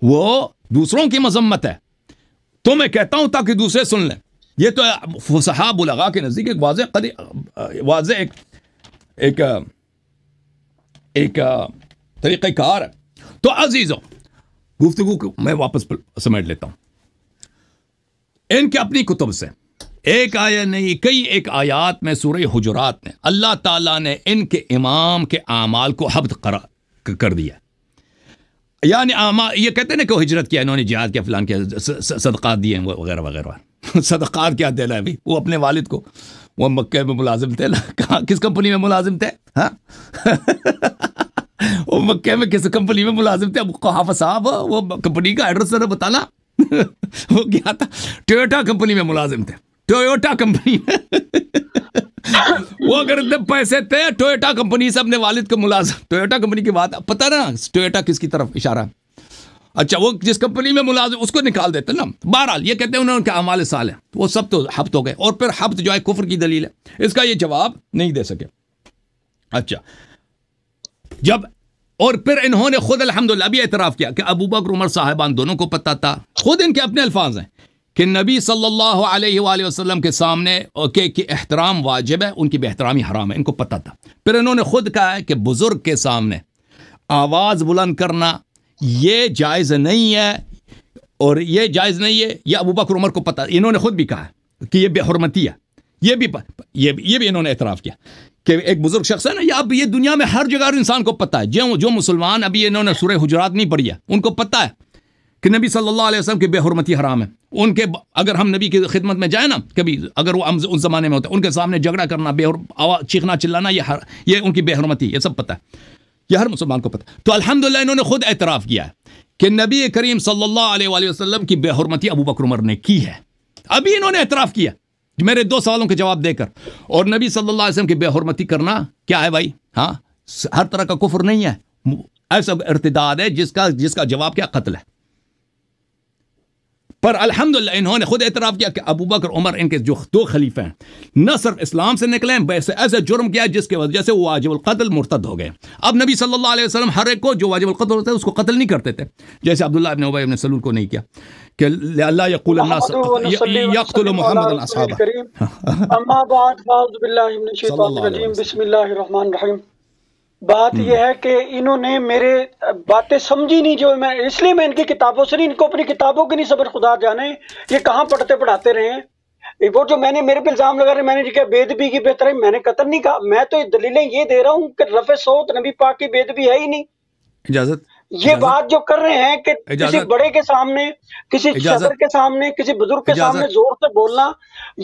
وہ دوسروں کی مذمت ہے، تو میں کہتا ہوں تاکہ دوسرے سن لیں۔ یہ تو فصحاء بلغاء کے نزدیک ایک واضح ایک طریقہ کار ہے۔ تو عزیزوں، گفتگو کو میں واپس سمیٹ لیتا ہوں۔ ان کے اپنی کتب سے ایک آیت نہیں، کئی ایک آیات میں سورہ حجرات میں اللہ تعالیٰ نے ان کے امام کے اعمال کو حبط کر دیا۔ یعنی یہ کہتے ہیں نا کہ ہجرت کیا، انہوں نے جہاد کیا، فلان کیا، صدقات دیے وغیرہ وغیرہ۔ صدقات کیا دینا ہے؟ وہ اپنے والد کو، وہ مکہ میں ملازم تھے نا، کہاں کس کمپنی میں ملازم تھے؟ ہاں وہ مکہ میں کس کمپنی میں ملازم تھے؟ حافظ صاحب وہ کمپنی کا ایڈریس ذرا بتانا۔ وہ کیا تھا؟ ٹویوٹا کمپنی میں ملازم تھے، ٹویوٹا کمپنی میں۔ وہ اگر اتنے پیسے تھے ٹویوٹا کمپنی سے اپنے والد کو ملازم، ٹویوٹا کمپنی کی بات پتہ نا، ٹویوٹا کس کی طرف اشارہ؟ اچھا، وہ جس کمپنی میں ملازم اس کو نکال دیتے نا۔ بہرحال یہ کہتے ہیں انہوں کے اعمال صالح وہ سب تو حبط ہو گئے، اور پھر حبط جو ہے کفر کی دلیل ہے، اس کا یہ جواب نہیں دے سکے۔ اچھا، جب اور پھر انہوں نے خود الحمدللہ بھی اعتراف کیا کہ ابو بکر عمر صاحبان دونوں کو پتہ تھا، خود ان کے اپنے الفاظ ہیں کہ نبی صلی اللہ علیہ وآلہ وسلم کے سامنے کہ احترام واجب ہے، ان کی بے احترامی حرام ہے، ان کو پتہ تھا۔ پھر انہوں نے خود کہا ہے کہ بزرگ کے سامنے آواز بلند کرنا یہ جائز نہیں ہے، اور یہ جائز نہیں ہے، یہ ابو بکر عمر کو پتہ، انہوں نے خود بھی کہا کہ یہ بے حرمتی ہے، یہ بھی انہوں نے اعتراف کیا کہ ایک بزرگ شخص ہے نا، اب یہ دنیا میں ہر جگہ انسان کو پتہ ہے، جو مسلمان ابھی انہوں نے سورہ حجرات نہیں پڑھی ہے ان کو پتہ ہے کہ نبی صلی اللہ علیہ وسلم کی بے حرمتی حرام ہے۔ ان کے اگر ہم نبی کی خدمت میں جائیں نا کبھی، اگر وہ اس زمانے میں ہوتا ہے، ان کے سامنے جھگڑا کرنا، چیخنا چلانا، یہ ان کی بے حرمتی، یہ سب پتہ ہے، یہ ہر مسلمان کو پتہ ہے۔ تو الحمدللہ انہوں نے خود اعتراف کیا ہے کہ نبی کریم صلی اللہ علیہ وآلہ وسلم کی بے حرمتی ابو بکر عمر نے کی ہے، ابھی انہوں نے اعتراف کیا میرے دو سوالوں کے جواب دے کر۔ اور نبی صلی اللہ علیہ وسلم کی بے حرمتی کرنا کیا ہے بھائی؟ ہاں ہر طرح کا کفر نہیں ہے, ایسا ارتداد ہے جس کا جواب کیا قتل ہے. پر الحمدللہ انہوں نے خود اعتراف کیا کہ ابو بکر عمر ان کے جو 2 خلیفہ ہیں نہ صرف اسلام سے نکلے ہیں بلکہ ایسا جرم کیا جس کی وجہ سے وہ واجب القتل مرتد ہو گئے. اب نبی صلی اللہ علیہ وسلم ہر ایک کو جو واجب القتل ہوتا ہے اس کو قتل نہیں کرتے تھے, جیسے عبداللہ ابن ابی ابن سلول کو نہیں کیا کہ اللہ یقول الناس یقتل محمد اصحابہ. اما بعد فاعوذ باللہ من الشیطان الرجیم بسم اللہ الرحمن الرحیم. بات یہ ہے کہ انہوں نے میرے باتیں سمجھی نہیں, جو میں اس لیے میں ان کی کتابوں سے نہیں, ان کو اپنی کتابوں کی نہیں صبر, خدا جانے یہ کہاں پڑھتے پڑھاتے رہے ہیں. وہ جو میں نے میرے پہ الزام لگا رہے, میں نے کہا بے ادبی کی بہتر ہے, میں نے قتل نہیں کہا, میں تو دلیلیں یہ دے رہا ہوں کہ رفع صوت نبی پاک کی بے ادبی ہے ہی نہیں. اجازت یہ بات جو کر رہے ہیں کہ کسی بڑے کے سامنے, کسی صدر کے سامنے, کسی بزرگ کے سامنے زور سے بولنا,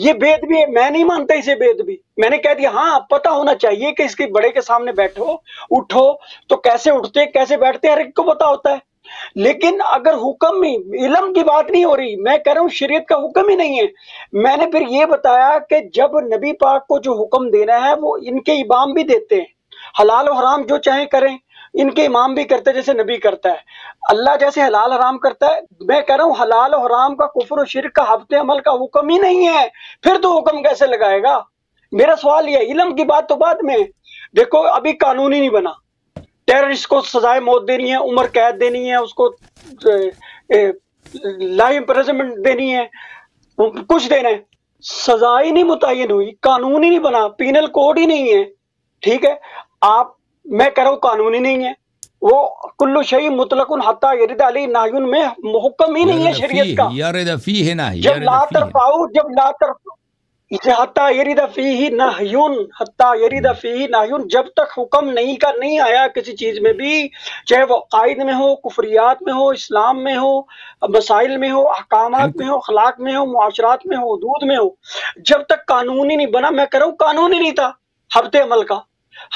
یہ بے ادبی ہے. میں نہیں مانتا اسے بے ادبی. میں نے کہہ دیا ہاں پتہ ہونا چاہیے کہ اس کے بڑے کے سامنے بیٹھو اٹھو تو کیسے اٹھتے کیسے بیٹھتے ہر ایک کو پتہ ہوتا ہے. لیکن اگر حکم ہی, علم کی بات نہیں ہو رہی, میں کہہ رہا ہوں شریعت کا حکم ہی نہیں ہے. میں نے پھر یہ بتایا کہ جب نبی پاک کو جو حکم دینا ہے وہ ان کے امام بھی دیتے ہیں, حلال و حرام جو چاہیں کریں, ان کے امام بھی کرتے جیسے نبی کرتا ہے, اللہ جیسے حلال حرام کرتا ہے. میں کہہ رہا ہوں حلال و حرام کا کفر و شرک کا ہفت عمل کا حکم ہی نہیں ہے, پھر تو حکم کیسے لگائے گا. میرا سوال یہ ہے, علم کی بات تو بعد میں. دیکھو ابھی قانون ہی نہیں بنا, ٹیررسٹ کو سزائے موت دینی ہے, عمر قید دینی ہے, اس کو لائف امپریزنمنٹ دینی ہے, کچھ دینا ہے, سزا ہی نہیں متعین ہوئی, قانون ہی نہیں بنا, پینل کوڈ ہی نہیں ہے. ٹھیک ہے آپ, میں کہہ رہا ہوں قانون ہی نہیں ہے, وہ کلو شیء مطلق حتی یرد علی نہی میں محکم ہی نہیں ہے شریعت کا. یرد فیہ نہی, جب لا ترفعوا, جب لا ترفعوا حتی یرد فیہ نہی, حتی یرد فیہ نہی, جب تک حکم نہیں آیا کسی چیز میں بھی, چاہے وہ عقائد میں ہو, کفریات میں ہو, اسلام میں ہو, مسائل میں ہو, احکامات میں ہو, اخلاق میں ہو, معاشرات میں ہو, حدود میں ہو, جب تک قانون ہی نہیں بنا. میں کہہ رہا ہوں قانون ہی نہیں تھا ہفتے عمل کا.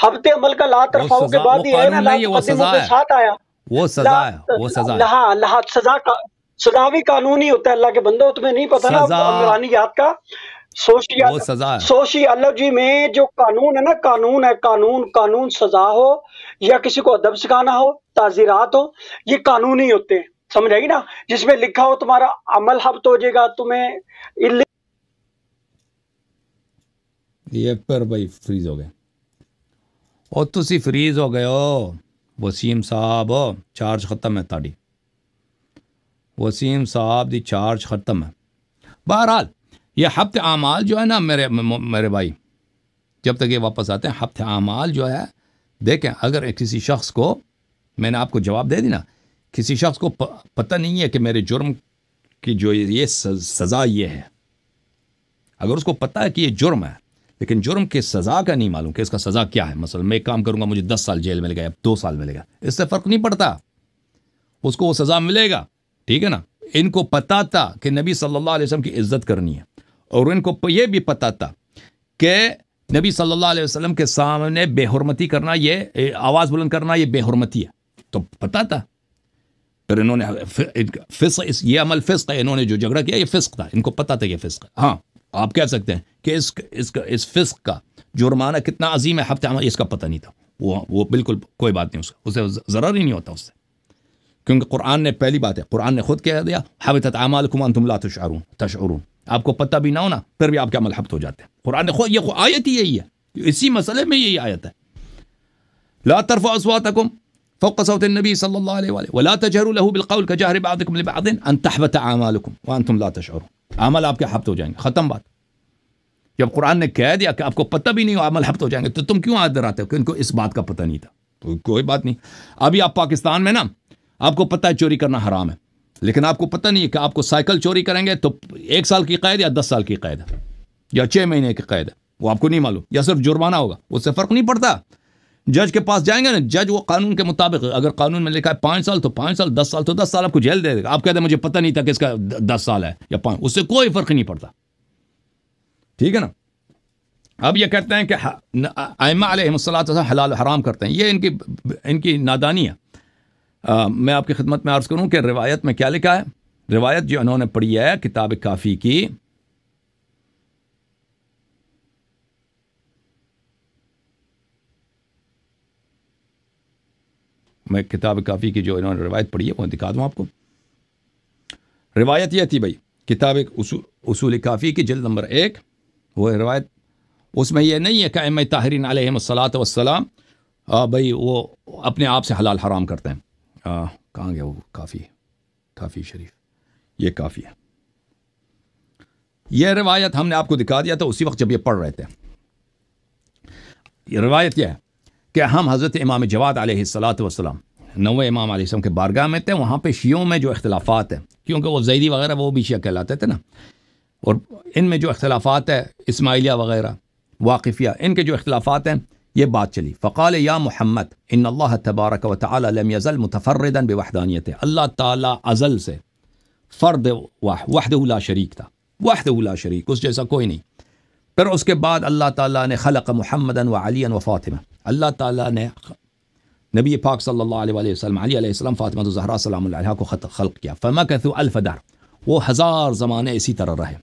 ہفتے عمل کا لا ترفعوا کے بعد ہی ہے نا, لا تقدموا کے ساتھ آیا. وہ سزا ہے, وہ سزا ہے. سزا کا سزا بھی قانون ہی ہوتا ہے. اللہ کے بندو تمہیں نہیں پتا نا عمرانیات کا, سوشیالوجی میں جو قانون ہے نا, قانون ہے, قانون سزا ہو یا کسی کو ادب سکھانا ہو, تعزیرات ہو, یہ قانون ہی ہوتے ہیں. سمجھ آئی نا, جس میں لکھا ہو تمہارا عمل ہفت ہو جائے گا, تمہیں یہ پر بھائی فریز ہو گئے, اور تسی فریز ہو گئے ہو وسیم صاحب, چارج ختم ہے تاڑی, وسیم صاحب دی چارج ختم ہے. بہرحال یہ ہفت اعمال جو ہے نا میرے بھائی, جب تک یہ واپس آتے ہیں, ہفت اعمال جو ہے, دیکھیں اگر کسی شخص کو, میں نے آپ کو جواب دے دی نا, کسی شخص کو پتہ نہیں ہے کہ میرے جرم کی جو یہ سزا یہ ہے, اگر اس کو پتہ ہے کہ یہ جرم ہے لیکن جرم کے سزا کا نہیں معلوم کہ اس کا سزا کیا ہے, مثلا میں ایک کام کروں گا مجھے 10 سال جیل ملے گا یا 2 سال ملے گا, اس سے فرق نہیں پڑتا, اس کو وہ سزا ملے گا. ٹھیک ہے نا. ان کو پتا تھا کہ نبی صلی اللہ علیہ وسلم کی عزت کرنی ہے, اور ان کو یہ بھی پتا تھا کہ نبی صلی اللہ علیہ وسلم کے سامنے بے حرمتی کرنا, یہ آواز بلند کرنا, یہ بے حرمتی ہے, تو پتا تھا. پھر انہوں نے فسق, یہ عمل فسق ہے, انہوں نے جو جھگڑا کیا یہ فسق تھا, ان کو پتا تھا یہ فسق ہے. ہاں آپ کہہ سکتے ہیں کہ اس فسق کا جرمانہ کتنا عظیم ہے, ہفتے عمل, اس کا پتہ نہیں تھا, وہ بالکل کوئی بات نہیں, اسے ضرر ہی نہیں ہوتا اس سے, کیونکہ قرآن نے, پہلی بات ہے قرآن نے خود کہہ دیا حبطت اعمالکم وانتم لا تشعرون, آپ کو پتہ بھی نہ ہونا پھر بھی آپ کے عمل حبط ہو جاتے ہیں. قرآن نے خود, یہ آیت ہی یہی ہے, اسی مسئلے میں یہی آیت ہے, لا ترفعوا اصواتکم فوق صوت النبی صلی اللہ علیہ وآلہ ولا تجهروا له بالقول كجهر بعضكم لبعض ان تحبط اعمالكم وانتم لا تشعرون. عمل آپ کے حبط ہو جائیں گے, ختم بات. جب قرآن نے کہہ دیا کہ آپ کو پتہ بھی نہیں ہو عمل حبط ہو جائیں گے, تو تم کیوں آدر آتے ہو کہ ان کو اس بات کا پتہ نہیں تھا؟ تو کوئی بات نہیں. ابھی آپ پاکستان میں نا, آپ کو پتہ ہے چوری کرنا حرام ہے, لیکن آپ کو پتہ نہیں ہے کہ آپ کو سائیکل چوری کریں گے تو 1 سال کی قید یا 10 سال کی قید ہے یا 6 مہینے کی قید ہے, وہ آپ کو نہیں معلوم, یا صرف جرمانہ ہوگا, اس سے فرق نہیں پڑتا. جج کے پاس جائیں گے نا, جج وہ قانون کے مطابق, اگر قانون میں لکھا ہے 5 سال تو 5 سال, 10 سال تو 10 سال آپ کو جیل دے دے گا. آپ کہتے ہیں مجھے پتہ نہیں تھا کہ اس کا 10 سال ہے یا 5, اس سے کوئی فرق نہیں پڑتا. ٹھیک ہے نا. اب یہ کہتے ہیں کہ ائمہ علیہم الصلوۃ والسلام حلال و حرام کرتے ہیں, یہ ان کی نادانی ہے. میں آپ کی خدمت میں عرض کروں کہ روایت میں کیا لکھا ہے. روایت جو انہوں نے پڑھی ہے کتاب کافی کی, میں کتاب کافی کی جو انہوں نے روایت پڑھی ہے وہ دکھا دوں آپ کو. روایت یہ تھی بھائی، کتاب اصول کافی کی جلد نمبر 1 وہ روایت، اس میں یہ نہیں ہے کہ ائمہ طاہرین علیہم الصلاۃ والسلام بھائی وہ اپنے آپ سے حلال حرام کرتے ہیں. کہاں گیا وہ کافی شریف، یہ کافی ہے. یہ روایت ہم نے آپ کو دکھا دیا تھا اسی وقت جب یہ پڑھ رہے تھے. یہ روایت یہ ہے کہ ہم حضرت امام جواد علیہ الصلاۃ والسلام 9ویں امام علیہ السلام کے بارگاہ میں تھے. وہاں پہ شیعوں میں جو اختلافات ہیں، کیونکہ وہ زیدی وغیرہ وہ بھی شیعہ کہلاتے تھے نا، اور ان میں جو اختلافات ہے اسماعیلیہ وغیرہ واقفیہ، ان کے جو اختلافات ہیں، یہ بات چلی. فقال یا محمد ان اللہ تبارک و تعالی لم یزل متفردا بوحدانیت، اللہ تعالیٰ ازل سے فرد وحدہ لا شریک تھا، وحدہ لا شریک، اس جیسا کوئی نہیں. پھر اس کے بعد اللہ تعالیٰ نے خلق محمدا و علی و فاطمہ، اللہ تعالیٰ نے نبی پاک صلی اللہ علیہ وسلم، علی علیہ السلام، فاطمہ الزہرا سلام اللہ علیہا کو خلق کیا. فمکثوا 1000 دہر، وہ 1000 زمانے اسی طرح رہے.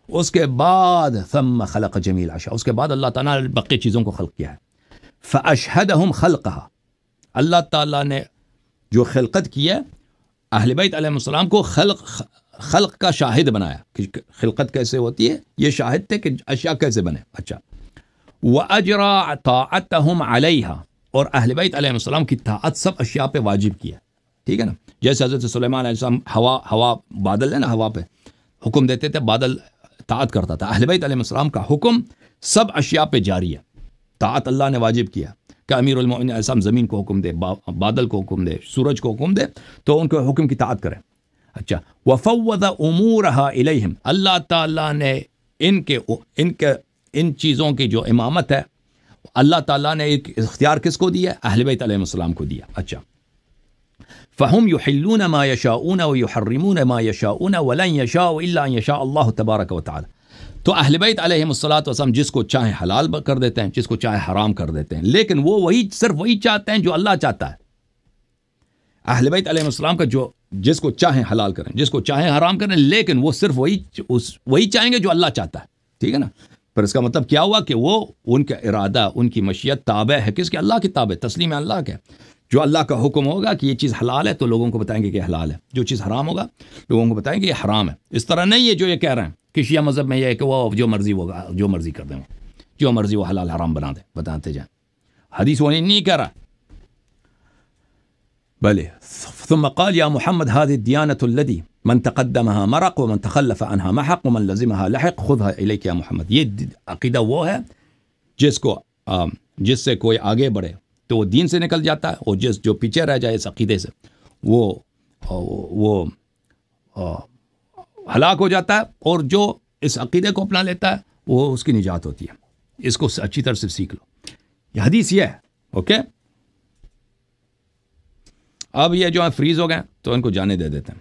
اس کے بعد ثم خلق جمیع الاشیاء، اس کے بعد اللہ تعالیٰ نے بقیہ چیزوں کو خلق کیا ہے. فاشہدہم خلقہا، اللہ تعالیٰ نے جو خلقت کی ہے اہل بیت علیہ السلام کو خلق کا شاہد بنایا کہ خلقت کیسے ہوتی ہے، یہ شاہد تھے کہ اشیاء کیسے بنے. اچھا، وَأَجْرَى طَاعَتَهُمْ عَلَيْهَا، اور اہل بیت علیہ السلام کی طاعت سب اشیاء پہ واجب کیا، ٹھیک ہے نا. جیسے حضرت سلیمان علیہ السلام ہوا بادل ہے نا، ہوا پہ حکم دیتے تھے، بادل طاعت کرتا تھا. اہل بیت علیہ السلام کا حکم سب اشیاء پہ جاری ہے، طاعت اللہ نے واجب کیا کہ امیر المؤمنین علیہ السلام زمین کو حکم دے، بادل کو حکم دے، سورج کو حکم دے تو ان کے حکم کی طاعت کریں. اچھا، وفوض امورها الیہم، اللہ تعالیٰ نے ان چیزوں کی جو امامت ہے اللہ تعالیٰ نے ایک اختیار کس کو دیا؟ اہل بیت علیہ السلام کو دیا. اچھا، فہم یحلون ما یشاؤون ویحرمون ما یشاؤون ولن یشاء الا ان یشاء اللہ تبارک و تعالی. تو اہل بیت علیہ السلام جس کو چاہے حلال کر دیتے ہیں، جس کو چاہے حرام کر دیتے ہیں، لیکن وہ صرف وہی چاہتے ہیں جو اللہ چاہتا ہے. اہل بیت علیہ السلام کا جو جس کو چاہیں حلال کریں، جس کو چاہیں حرام کریں، لیکن وہ صرف وہی چاہیں گے جو اللہ چاہتا ہے، ٹھیک ہے نا. پر اس کا مطلب کیا ہوا کہ وہ ان کا ارادہ، ان کی مشیت تابع ہے کس کے؟ اللہ کی تابع، تسلیم اللہ کے. جو اللہ کا حکم ہوگا کہ یہ چیز حلال ہے تو لوگوں کو بتائیں گے کہ حلال ہے، جو چیز حرام ہوگا لوگوں کو بتائیں گے یہ حرام ہے. اس طرح نہیں ہے جو یہ کہہ رہے ہیں کہ شیعہ مذہب میں یہ ہے کہ وہ جو مرضی ہوگا، جو مرضی کر دیں، جو مرضی وہ حلال حرام بنا دیں، بتاتے جائیں. حدیث وہ نہیں کہہ رہا. بلے ثم قال یا محمد هذه الديانة الذي من تقدمها مرق ومن تخلف عنها محق ومن لزمها لحق خذها إليك یا محمد. یہ عقیدہ وہ ہے جس سے کوئی آگے بڑھے تو وہ دین سے نکل جاتا ہے، اور جو پیچھے رہ جائے اس عقیدے سے وہ ہلاک ہو جاتا ہے، اور جو اس عقیدے کو اپنا لیتا ہے وہ اس کی نجات ہوتی ہے. اس کو اچھی طرح سے سیکھ لو. یہ حدیث یہ ہے. اوکے، اب یہ جو ہے فریز ہو گئے تو ان کو جانے دے دیتے ہیں.